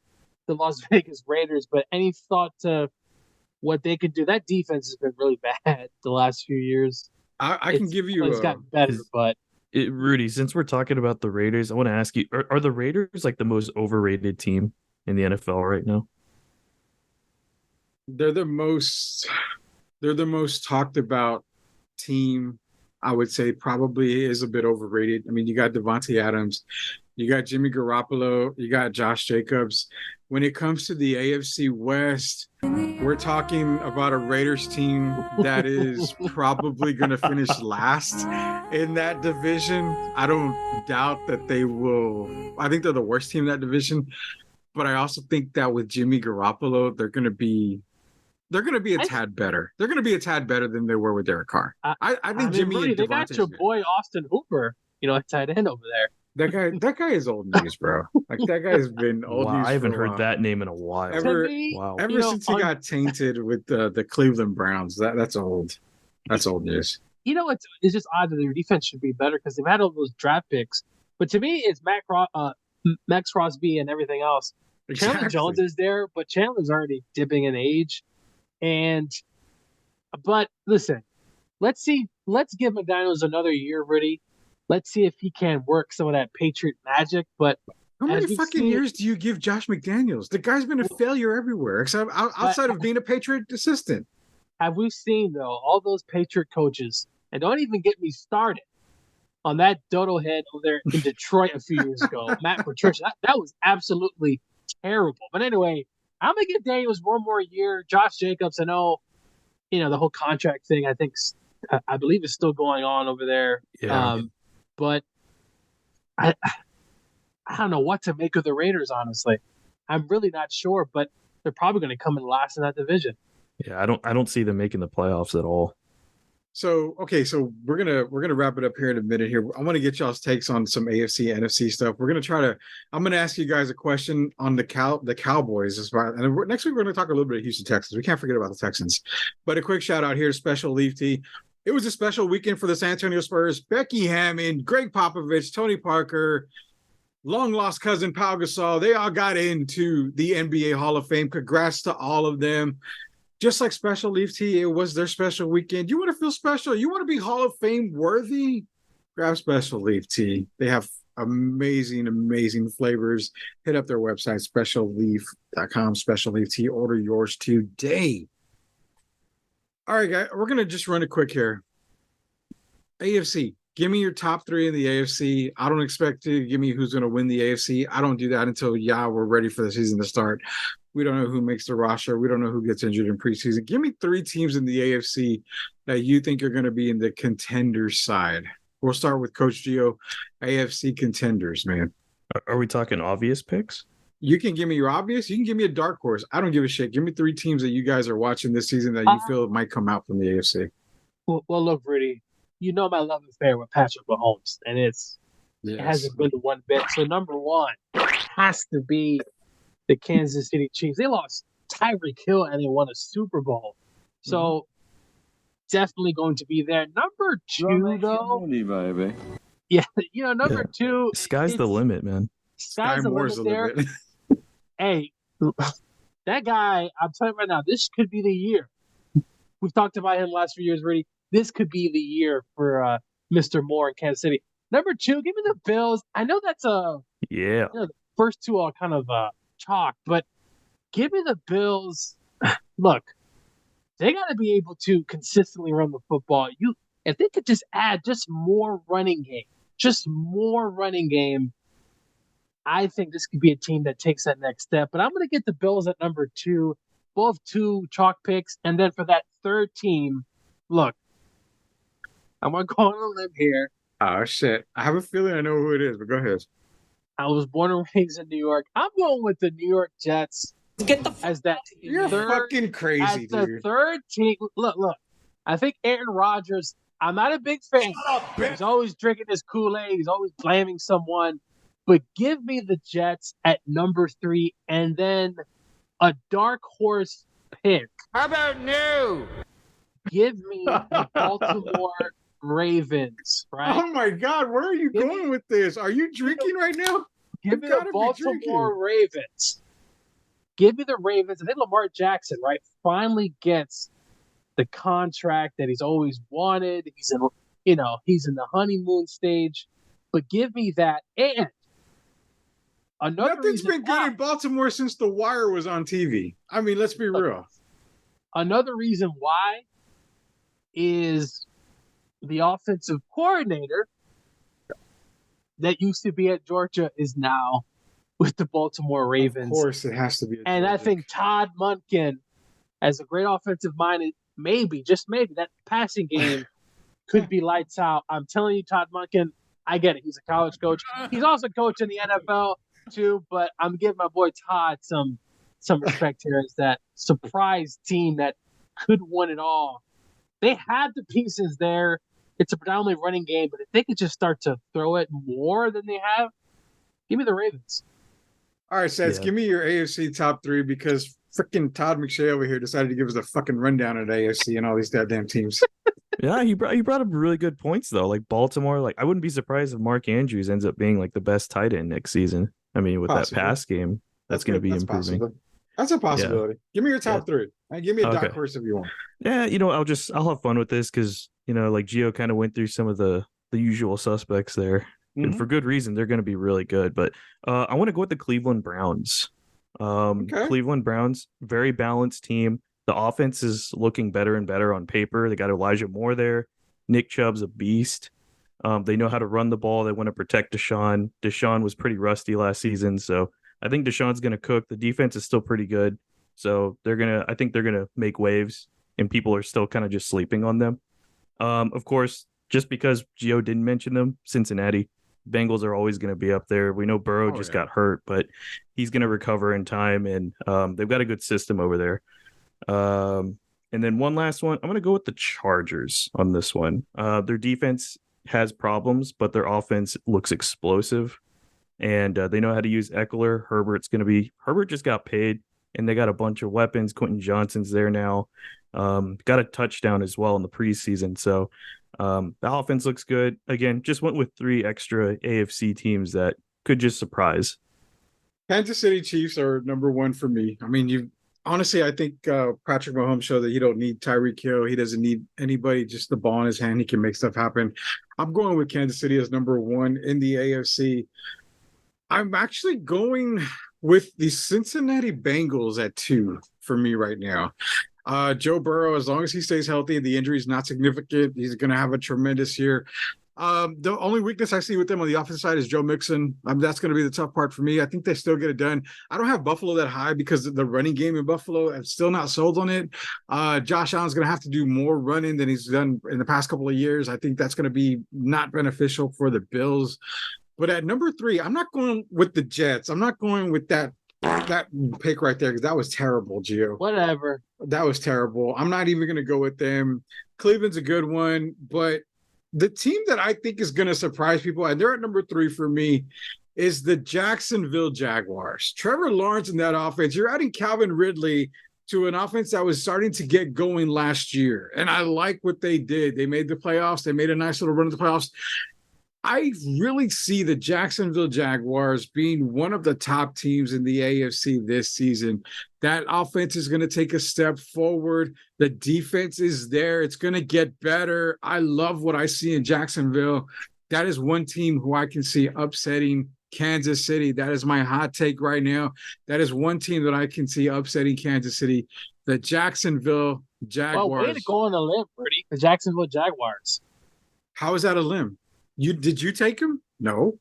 the Las Vegas Raiders, but any thought to what they could do? That defense has been really bad the last few years. I can give you. It's gotten better, but. Rudy, since we're talking about the Raiders, I want to ask you: Are the Raiders like the most overrated team in the NFL right now? They're the most talked about team. I would say probably is a bit overrated. I mean, you got Devontae Adams, you got Jimmy Garoppolo, you got Josh Jacobs. When it comes to the AFC West, we're talking about a Raiders team that is probably going to finish last in that division. I don't doubt that they will. I think they're the worst team in that division. But I also think that with Jimmy Garoppolo, they're going to be a tad better. They're going to be a tad better than they were with Derek Carr. I think Jimmy Rudy, and they got your boy Austin Hooper, a tight end over there. That guy is old news, bro. Like that guy has been old news. I haven't heard that name in a while. Ever since he got tainted with the Cleveland Browns, that's old. That's old news. It's just odd that their defense should be better because they've had all those draft picks. But to me, it's Max Crosby and everything else. Exactly. Chandler Jones is there, but Chandler's already dipping in age. But listen, let's give McDaniels another year, Rudy. Let's see if he can work some of that Patriot magic. But how many fucking years do you give Josh McDaniels? The guy's been a failure everywhere, except outside of being a Patriot assistant. Have we seen, though, all those Patriot coaches? And don't even get me started on that dodo head over there in Detroit a few years ago, Matt Patricia. That was absolutely terrible. But anyway, I'm going to give Daniels one more year. Josh Jacobs, I know, the whole contract thing, I believe is still going on over there. Yeah. But I don't know what to make of the Raiders, honestly. I'm really not sure, but they're probably going to come in last in that division. Yeah, I don't see them making the playoffs at all. So we're gonna wrap it up here in a minute. Here, I want to get y'all's takes on some AFC, NFC stuff. I'm gonna ask you guys a question on the Cowboys as well. And next week we're gonna talk a little bit of Houston Texans. We can't forget about the Texans. But a quick shout out here to Special Leaf Tea. It was a special weekend for the San Antonio Spurs. Becky Hammond, Greg Popovich, Tony Parker, long lost cousin Pau Gasol. They all got into the NBA Hall of Fame. Congrats to all of them. Just like Special Leaf Tea, it was their special weekend. You want to feel special? You want to be Hall of Fame worthy? Grab Special Leaf Tea. They have amazing, amazing flavors. Hit up their website, specialleaf.com, Special Leaf Tea. Order yours today. All right, guys, we're going to just run it quick here. AFC. Give me your top three in the AFC. I don't expect to give me who's going to win the AFC. I don't do that until, we're ready for the season to start. We don't know who makes the roster. We don't know who gets injured in preseason. Give me three teams in the AFC that you think are going to be in the contender side. We'll start with Coach Gio. AFC contenders, man. Are we talking obvious picks? You can give me your obvious. You can give me a dark horse. I don't give a shit. Give me three teams that you guys are watching this season that you feel might come out from the AFC. Well, look, Rudy, you know my love affair with Patrick Mahomes, and it's It hasn't been to one bit. So number one has to be the Kansas City Chiefs. They lost Tyreek Hill and they won a Super Bowl. So definitely going to be there. Number two, though. Money, baby. Yeah, number two. Sky's the limit, man. Sky's the limit there. Hey, that guy, I'm telling you right now, this could be the year. We've talked about him last few years, Rudy. This could be the year for Mr. Moore in Kansas City. Number two, give me the Bills. I know that's the first two are kind of chalk, but give me the Bills. Look, they got to be able to consistently run the football. If they could just add just more running game, I think this could be a team that takes that next step. But I'm going to get the Bills at number two, both two chalk picks. And then for that third team, look, I'm going to go on a limb here. Oh, shit. I have a feeling I know who it is, but go ahead. I was born and raised in New York. I'm going with the New York Jets as that team. You're fucking crazy, dude. The third team. Look. I think Aaron Rodgers, I'm not a big fan. He's always drinking his Kool-Aid. He's always blaming someone. But give me the Jets at number three and then a dark horse pick. How about new? Give me the Baltimore Ravens, right? Oh my God, where are you going with this? Are you drinking right now? Give me the Baltimore Ravens. Give me the Ravens. I think Lamar Jackson, right, finally gets the contract that he's always wanted. He's in the honeymoon stage. But give me that. And nothing's been good in Baltimore since The Wire was on TV. I mean, let's be real. Another reason why is the offensive coordinator that used to be at Georgia is now with the Baltimore Ravens. Of course, it has to be. And I think Todd Monken, as a great offensive mind, maybe, just maybe, that passing game could be lights out. I'm telling you, Todd Monken, I get it. He's a college coach. He's also coaching the NFL too, but I'm giving my boy Todd some respect here as that surprise team that could win it all. They had the pieces there. It's a predominantly running game, but if they could just start to throw it more than they have, give me the Ravens. All right, Seth, give me your AFC top three because freaking Todd McShay over here decided to give us a fucking rundown of the AFC and all these goddamn teams. Yeah, you brought up really good points though. Like Baltimore, like I wouldn't be surprised if Mark Andrews ends up being like the best tight end next season. I mean, with that pass game, that's going to be improving. Possible. That's a possibility. Yeah. Give me your top three. And give me a dark horse if you want. Yeah, I'll have fun with this because like Gio kind of went through some of the usual suspects there, and for good reason. They're going to be really good. But I want to go with the Cleveland Browns. Cleveland Browns, very balanced team. The offense is looking better and better on paper. They got Elijah Moore there. Nick Chubb's a beast. They know how to run the ball. They want to protect Deshaun. Deshaun was pretty rusty last season, so I think Deshaun's going to cook. The defense is still pretty good, so I think they're gonna make waves, and people are still kind of just sleeping on them. Of course, just because Gio didn't mention them, Cincinnati Bengals are always going to be up there. We know Burrow just got hurt, but he's going to recover in time, and they've got a good system over there. And then one last one, I'm going to go with the Chargers on this one. Their defense has problems, but their offense looks explosive, and they know how to use Eckler. Herbert just got paid, and they got a bunch of weapons. Quentin Johnson's there now. Got a touchdown as well in the preseason. So the offense looks good. Again, just went with 3 extra AFC teams that could just surprise. Kansas City Chiefs are number one for me. I mean, honestly, I think Patrick Mahomes showed that he don't need Tyreek Hill. He doesn't need anybody, just the ball in his hand. He can make stuff happen. I'm going with Kansas City as number one in the AFC. I'm actually going with the Cincinnati Bengals at 2 for me right now. Joe Burrow, as long as he stays healthy, the injury is not significant. He's going to have a tremendous year. The only weakness I see with them on the offensive side is Joe Mixon. That's going to be the tough part for me. I think they still get it done. I don't have Buffalo that high because the running game in Buffalo, I'm still not sold on it. Josh Allen's going to have to do more running than he's done in the past couple of years. I think that's going to be not beneficial for the Bills. But at number 3, I'm not going with the Jets. I'm not going with that pick right there because that was terrible, Gio. Whatever. That was terrible. I'm not even going to go with them. Cleveland's a good one, but the team that I think is going to surprise people, and they're at number 3 for me, is the Jacksonville Jaguars. Trevor Lawrence in that offense. You're adding Calvin Ridley to an offense that was starting to get going last year. And I like what they did. They made the playoffs. They made a nice little run to the playoffs. I really see the Jacksonville Jaguars being one of the top teams in the AFC this season. That offense is going to take a step forward. The defense is there. It's going to get better. I love what I see in Jacksonville. That is one team who I can see upsetting Kansas City. That is my hot take right now. That is one team that I can see upsetting Kansas City. The Jacksonville Jaguars. Well, way to go on a limb, Rudy. The Jacksonville Jaguars. How is that a limb? Did you take him? No.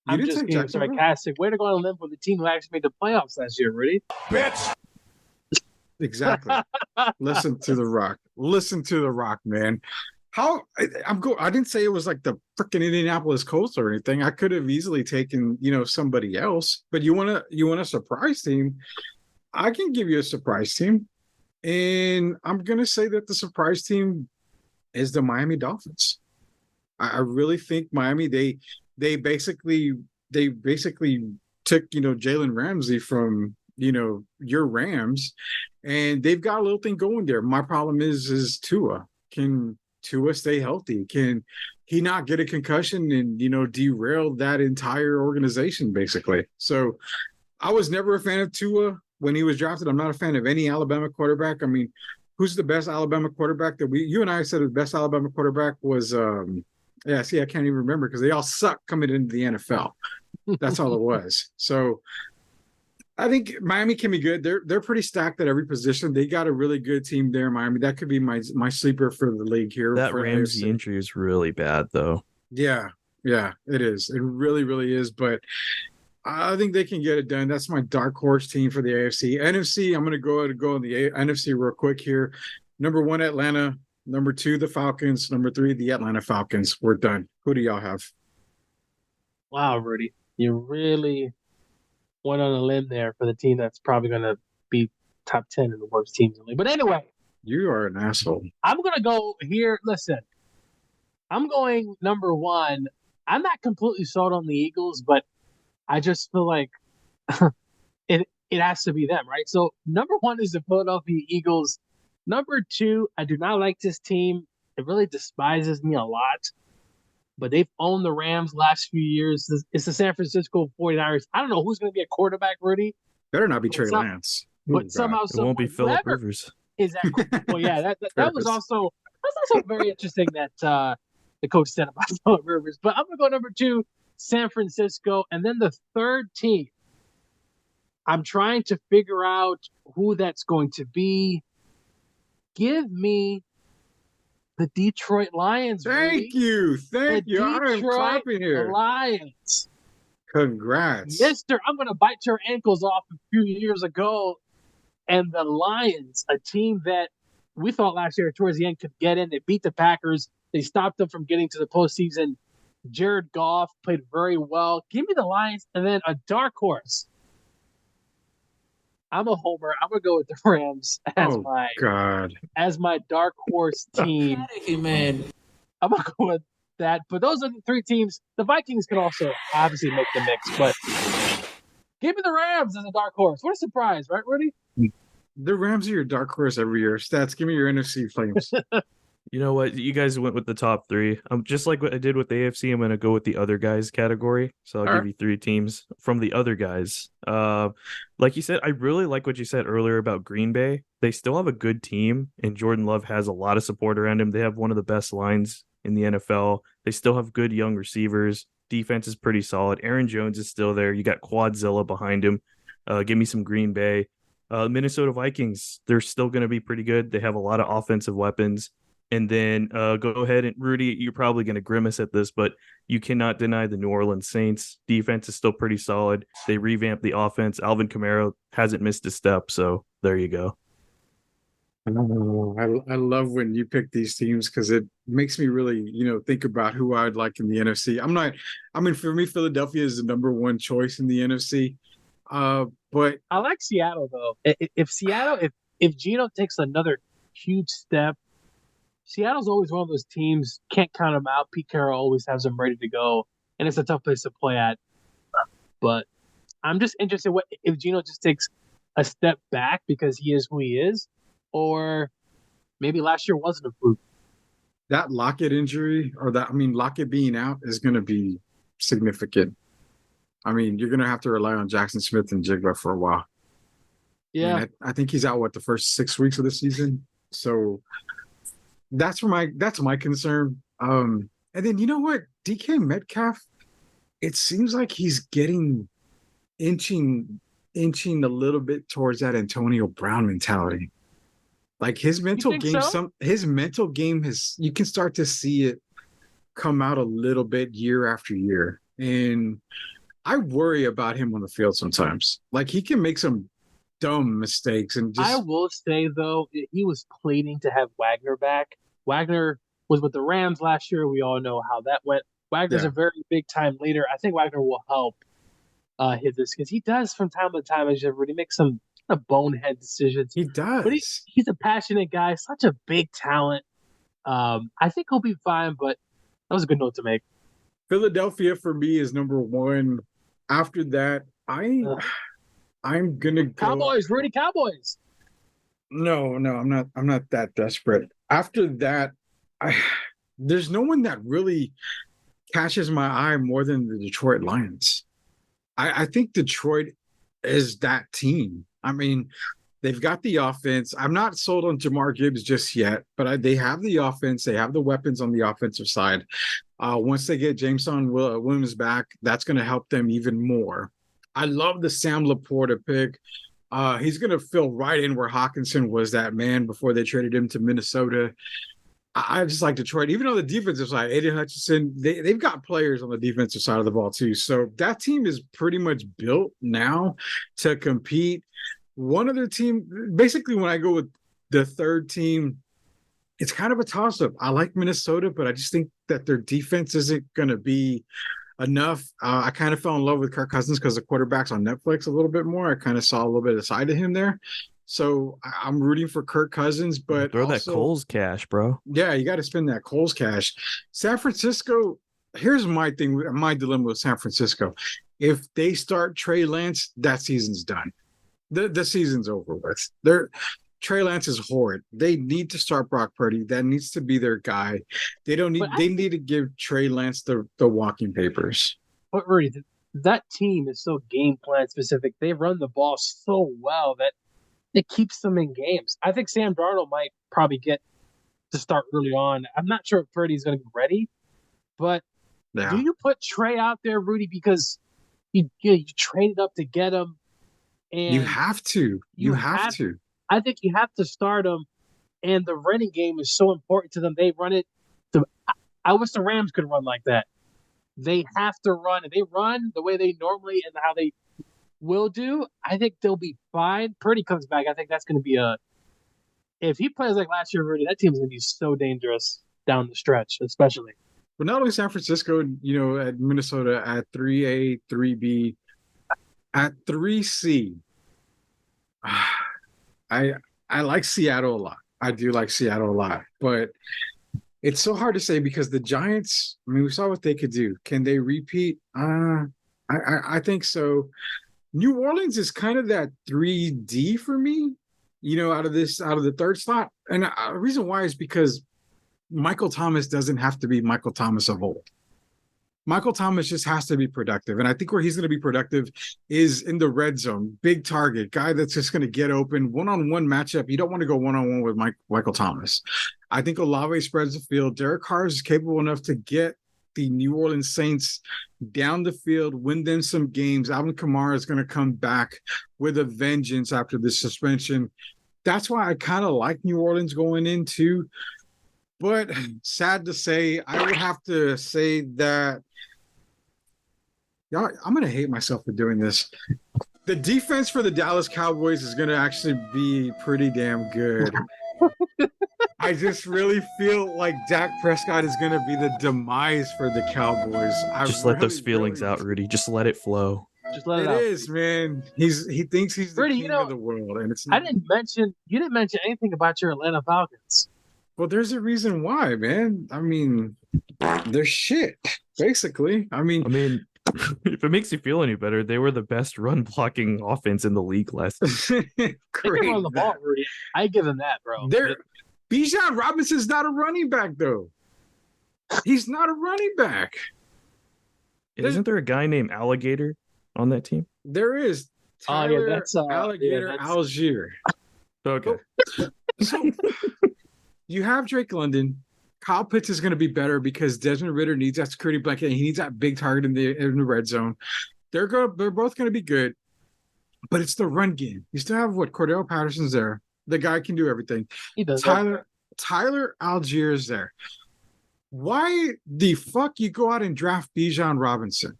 I'm just being sarcastic. Way to go on a limb for the team who actually made the playoffs last year, Rudy. Bitch. Exactly. Listen to the Rock. Listen to the Rock, man. I didn't say it was like the freaking Indianapolis Colts or anything. I could have easily taken, somebody else. But you want a surprise team? I can give you a surprise team. And I'm gonna say that the surprise team is the Miami Dolphins. I really think Miami, they basically took, Jalen Ramsey from, your Rams, and they've got a little thing going there. My problem is Tua. Can Tua stay healthy? Can he not get a concussion and, derail that entire organization, basically? So I was never a fan of Tua when he was drafted. I'm not a fan of any Alabama quarterback. I mean, who's the best Alabama quarterback you and I said the best Alabama quarterback was I can't even remember because they all suck coming into the NFL. That's all it was. So I think Miami can be good. They're pretty stacked at every position. They got a really good team there, Miami. That could be my sleeper for the league here. That Ramsey injury is really bad, though. Yeah, it is. It really, really is. But I think they can get it done. That's my dark horse team for the AFC. NFC, I'm going to go on the NFC real quick here. Number 1, Atlanta. Number 2, the Falcons. Number 3, the Atlanta Falcons. We're done. Who do y'all have? Wow, Rudy. You really went on a limb there for the team that's probably going to be top 10 in the worst teams in the league. But anyway. You are an asshole. I'm going to go here. Listen, I'm going number 1. I'm not completely sold on the Eagles, but I just feel like it has to be them, right? So number 1 is the Philadelphia Eagles. Number 2, I do not like this team. It really despises me a lot. But they've owned the Rams last few years. It's the San Francisco 49ers. I don't know who's going to be a quarterback, Rudy. Better not be Trey Lance. But somehow, it won't be Phillip Rivers. Is that? Well, yeah, that was also very interesting that the coach said about Phillip Rivers. But I'm going to go number 2, San Francisco. And then the third team, I'm trying to figure out who that's going to be. Give me the Detroit Lions. Thank you. I am clapping here. Lions. Congrats. Mister, I'm going to bite your ankles off a few years ago. And the Lions, a team that we thought last year towards the end could get in. They beat the Packers. They stopped them from getting to the postseason. Jared Goff played very well. Give me the Lions. And then a dark horse. I'm a homer. I'm gonna go with the Rams as my dark horse team. Get out of here, man. I'm gonna go with that. But those are the 3 teams. The Vikings can also obviously make the mix, but give me the Rams as a dark horse. What a surprise, right, Rudy? The Rams are your dark horse every year. Stats, give me your NFC Flames. You know what? You guys went with the top 3. Just like what I did with the AFC, I'm going to go with the other guys category. So I'll give you 3 teams from the other guys. Like you said, I really like what you said earlier about Green Bay. They still have a good team, and Jordan Love has a lot of support around him. They have one of the best lines in the NFL. They still have good young receivers. Defense is pretty solid. Aaron Jones is still there. You got Quadzilla behind him. Give me some Green Bay. Minnesota Vikings, they're still going to be pretty good. They have a lot of offensive weapons. And then go ahead and Rudy, you're probably going to grimace at this, but you cannot deny the New Orleans Saints. Defense is still pretty solid. They revamped the offense. Alvin Kamara hasn't missed a step. So there you go. Oh, I love when you pick these teams because it makes me really, think about who I'd like in the NFC. For me, Philadelphia is the number 1 choice in the NFC. But I like Seattle though. If Geno takes another huge step, Seattle's always one of those teams, can't count them out. Pete Carroll always has them ready to go, and it's a tough place to play at. But I'm just interested if Geno just takes a step back because he is who he is, or maybe last year wasn't a fluke. That Lockett injury, Lockett being out is going to be significant. I mean, you're going to have to rely on Jackson Smith and Jigba for a while. Yeah. I think he's out, the first 6 weeks of the season? So that's my concern. And then, you know what? DK Metcalf, it seems like he's inching a little bit towards that Antonio Brown mentality. Like his mental game, so? His mental game you can start to see it come out a little bit year after year. And I worry about him on the field sometimes. Like he can make some dumb mistakes and just. I will say though, he was pleading to have Wagner back. Wagner was with the Rams last year. We all know how that went. Wagner's a very big time leader. I think Wagner will help hit this because he does from time to time. As he makes some bonehead decisions. He does. But he's a passionate guy, such a big talent. I think he'll be fine, but that was a good note to make. Philadelphia for me is number one. After that, I'm gonna go Cowboys, Rudy Cowboys. No, I'm not that desperate. After that, there's no one that really catches my eye more than the Detroit Lions. I think Detroit is that team. I mean, they've got the offense. I'm not sold on Jamar Gibbs just yet, but they have the offense. They have the weapons on the offensive side. Once they get Jameson Williams back, that's going to help them even more. I love the Sam Laporta pick. He's going to fill right in where Hawkinson was that man before they traded him to Minnesota. I just like Detroit, even on the defensive side. Aiden Hutchinson, they've got players on the defensive side of the ball too. So that team is pretty much built now to compete. One other team, basically when I go with the third team, it's kind of a toss-up. I like Minnesota, but I just think that their defense isn't going to be enough. I kind of fell in love with Kirk Cousins because the quarterback's on Netflix a little bit more. I kind of saw a little bit of the side of him there. So I'm rooting for Kirk Cousins, but throw that Coles cash, bro. Yeah, you got to spend that Coles cash. San Francisco, here's my dilemma with San Francisco. If they start Trey Lance, that season's done. The season's over with. Trey Lance is horrid. They need to start Brock Purdy. That needs to be their guy. They need to give Trey Lance the walking papers. But Rudy, that team is so game plan specific. They run the ball so well that it keeps them in games. I think Sam Darnold might probably get to start early on. I'm not sure if Purdy's going to be ready, but do you put Trey out there, Rudy, because you traded up to get him? And you have to. You have to. I think you have to start him, and the running game is so important to them. They run it. I wish the Rams could run like that. They have to run. If they run the way they normally and how they will do, I think they'll be fine. Purdy comes back. I think that's going to be if he plays like last year, Rudy, that team's going to be so dangerous down the stretch, especially. But not only San Francisco, at Minnesota at 3A, 3B, at 3C. I like Seattle a lot. I do like Seattle a lot, but it's so hard to say because the Giants, we saw what they could do. Can they repeat? I think so. New Orleans is kind of that 3D for me, out of the third slot. And the reason why is because Michael Thomas doesn't have to be Michael Thomas of old. Michael Thomas just has to be productive. And I think where he's going to be productive is in the red zone, big target, guy that's just going to get open, one-on-one matchup. You don't want to go one-on-one with Michael Thomas. I think Olave spreads the field. Derek Carr is capable enough to get the New Orleans Saints down the field, win them some games. Alvin Kamara is going to come back with a vengeance after this suspension. That's why I kind of like New Orleans going into. But sad to say, I would have to say that I'm going to hate myself for doing this. The defense for the Dallas Cowboys is going to actually be pretty damn good. I just really feel like Dak Prescott is going to be the demise for the Cowboys. Just let those feelings out, Rudy. Just let it flow. Just let it out. It is, man. He thinks he's the Rudy, king of the world, and it's not. You didn't mention anything about your Atlanta Falcons. Well, there's a reason why, man. I mean, they're shit, basically. I mean, if it makes you feel any better, they were the best run blocking offense in the league last year. They can run the ball, Rudy. I give them that, bro. Bijan Robinson's not a running back, though. He's not a running back. Isn't there a guy named Alligator on that team? There is. Tyler that's Alligator Algier. Okay. So you have Drake London. Kyle Pitts is going to be better because Desmond Ridder needs that security blanket. And he needs that big target in the red zone. They're both going to be good, but it's the run game. You still have Cordell Patterson's there. The guy can do everything. He does. Tyler Algier is there. Why the fuck you go out and draft Bijan Robinson?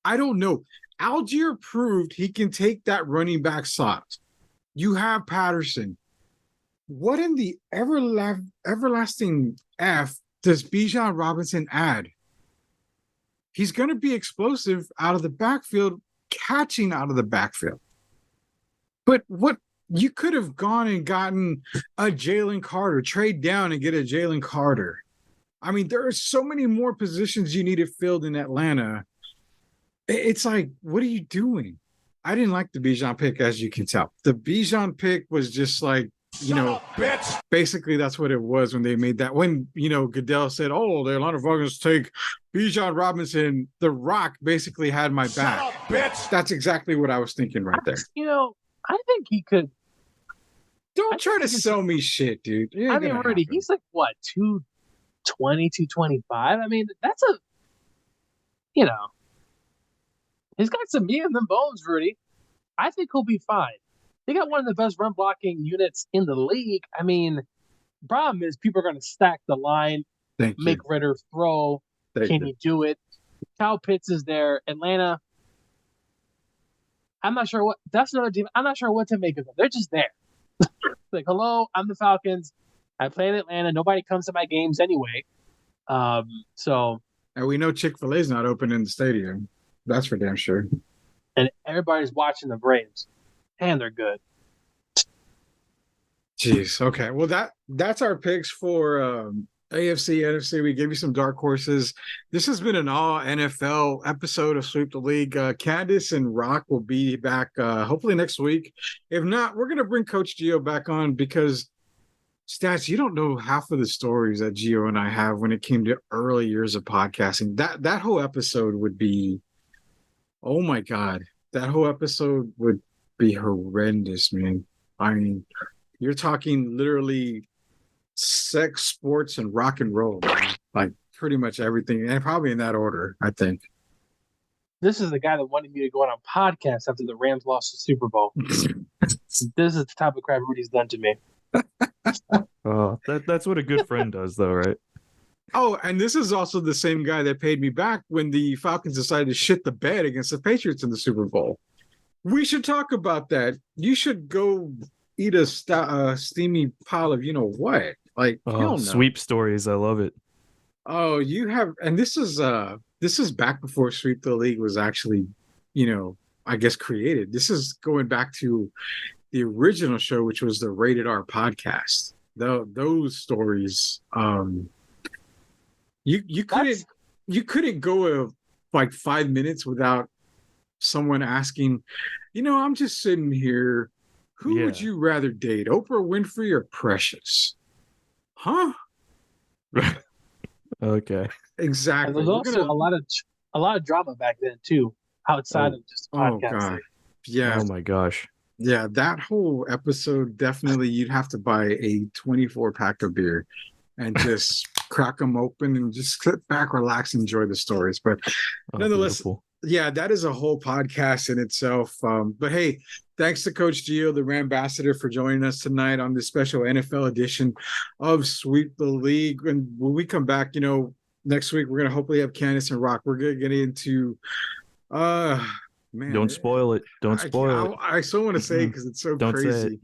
I don't know. Algier proved he can take that running back slot. You have Patterson. What in the everlasting F does Bijan Robinson add? He's going to be explosive out of the backfield, catching out of the backfield. But what you could have gone and gotten a Jalen Carter, trade down and get a Jalen Carter. I mean, there are so many more positions you needed filled in Atlanta. It's like, what are you doing? I didn't like the Bijan pick, as you can tell. The Bijan pick was just like, basically that's what it was when they made that. When, Goodell said, oh, the Atlanta Falcons take Bijan Robinson, The Rock basically had my back. That's exactly what I was thinking right there. I think he could. Don't try to sell me shit, dude. I mean, Rudy, he's like, what, 220, 225? I mean, that's he's got some meat in them bones, Rudy. I think he'll be fine. They got one of the best run blocking units in the league. I mean, problem is people are going to stack the line, make Ridder throw. Can he do it? Kyle Pitts is there. Atlanta, I'm not sure that's another team. I'm not sure what to make of them. They're just there. Like, hello, I'm the Falcons. I play in Atlanta. Nobody comes to my games anyway. So. And we know Chick-fil-A's not open in the stadium. That's for damn sure. And everybody's watching the Braves. And they're good. Jeez. Okay. Well, that's our picks for AFC, NFC. We gave you some dark horses. This has been an all NFL episode of Sweep the League. Candice and Rock will be back hopefully next week. If not, we're going to bring Coach Gio back on because Stats, you don't know half of the stories that Gio and I have when it came to early years of podcasting. That whole episode would be, oh my God, that whole episode would be horrendous, man. I mean, you're talking literally sex, sports, and rock and roll, man. Like pretty much everything, and probably in that order, I think. This is the guy that wanted me to go on a podcast after the Rams lost the Super Bowl. This is the type of crap Rudy's done to me. That's what a good friend does, though, right? Oh, and this is also the same guy that paid me back when the Falcons decided to shit the bed against the Patriots in the Super Bowl. We should talk about that. You should go eat a steamy pile of what. Like, sweep stories. I love it. Oh, you have, and this is back before Sweep the League was actually, I guess created. This is going back to the original show, which was the Rated R podcast. Those stories, you couldn't go like 5 minutes without someone asking, I'm just sitting here. Who would you rather date, Oprah Winfrey or Precious? Huh? Okay. Exactly. And there's also a lot of drama back then too, outside of just podcasting. God. Yeah. Oh my gosh. Yeah, that whole episode, definitely you'd have to buy a 24-pack of beer and just crack them open and just sit back, relax, enjoy the stories. But nonetheless, beautiful. Yeah, that is a whole podcast in itself. But hey, thanks to Coach Gio, the Rambassador, for joining us tonight on this special NFL edition of Sweep the League. And when we come back, next week, we're going to hopefully have Candice and Rock. We're going to get into man, don't spoil it. Don't spoil it. I so want to say because it's so crazy.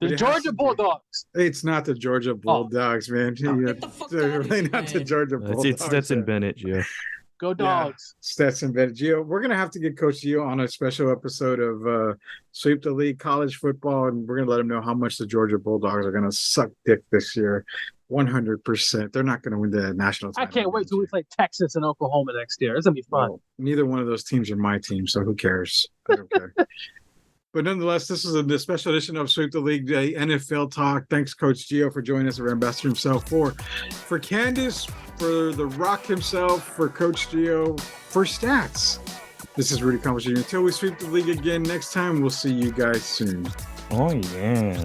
The Georgia Bulldogs. It's not the Georgia Bulldogs, man. Get the fuck out of here, not the Georgia Bulldogs. It's Stetson Bennett, Gio. Go Dogs. Yeah, Stetson Bennett. Gio, we're going to have to get Coach Gio on a special episode of Sweep the League college football, and we're going to let him know how much the Georgia Bulldogs are going to suck dick this year. 100%. They're not going to win the national I title. can't wait till we play Texas and Oklahoma next year. It's gonna be fun. Well, neither one of those teams are my team, so who cares? I don't care. But nonetheless, this is a special edition of Sweep the League Day NFL Talk. Thanks, Coach Gio, for joining us, our ambassador himself. For Candice, for The Rock himself, for Coach Gio, for Stats. This is Rudy Campos Jr. Until we sweep the league again next time, we'll see you guys soon. Oh, yeah.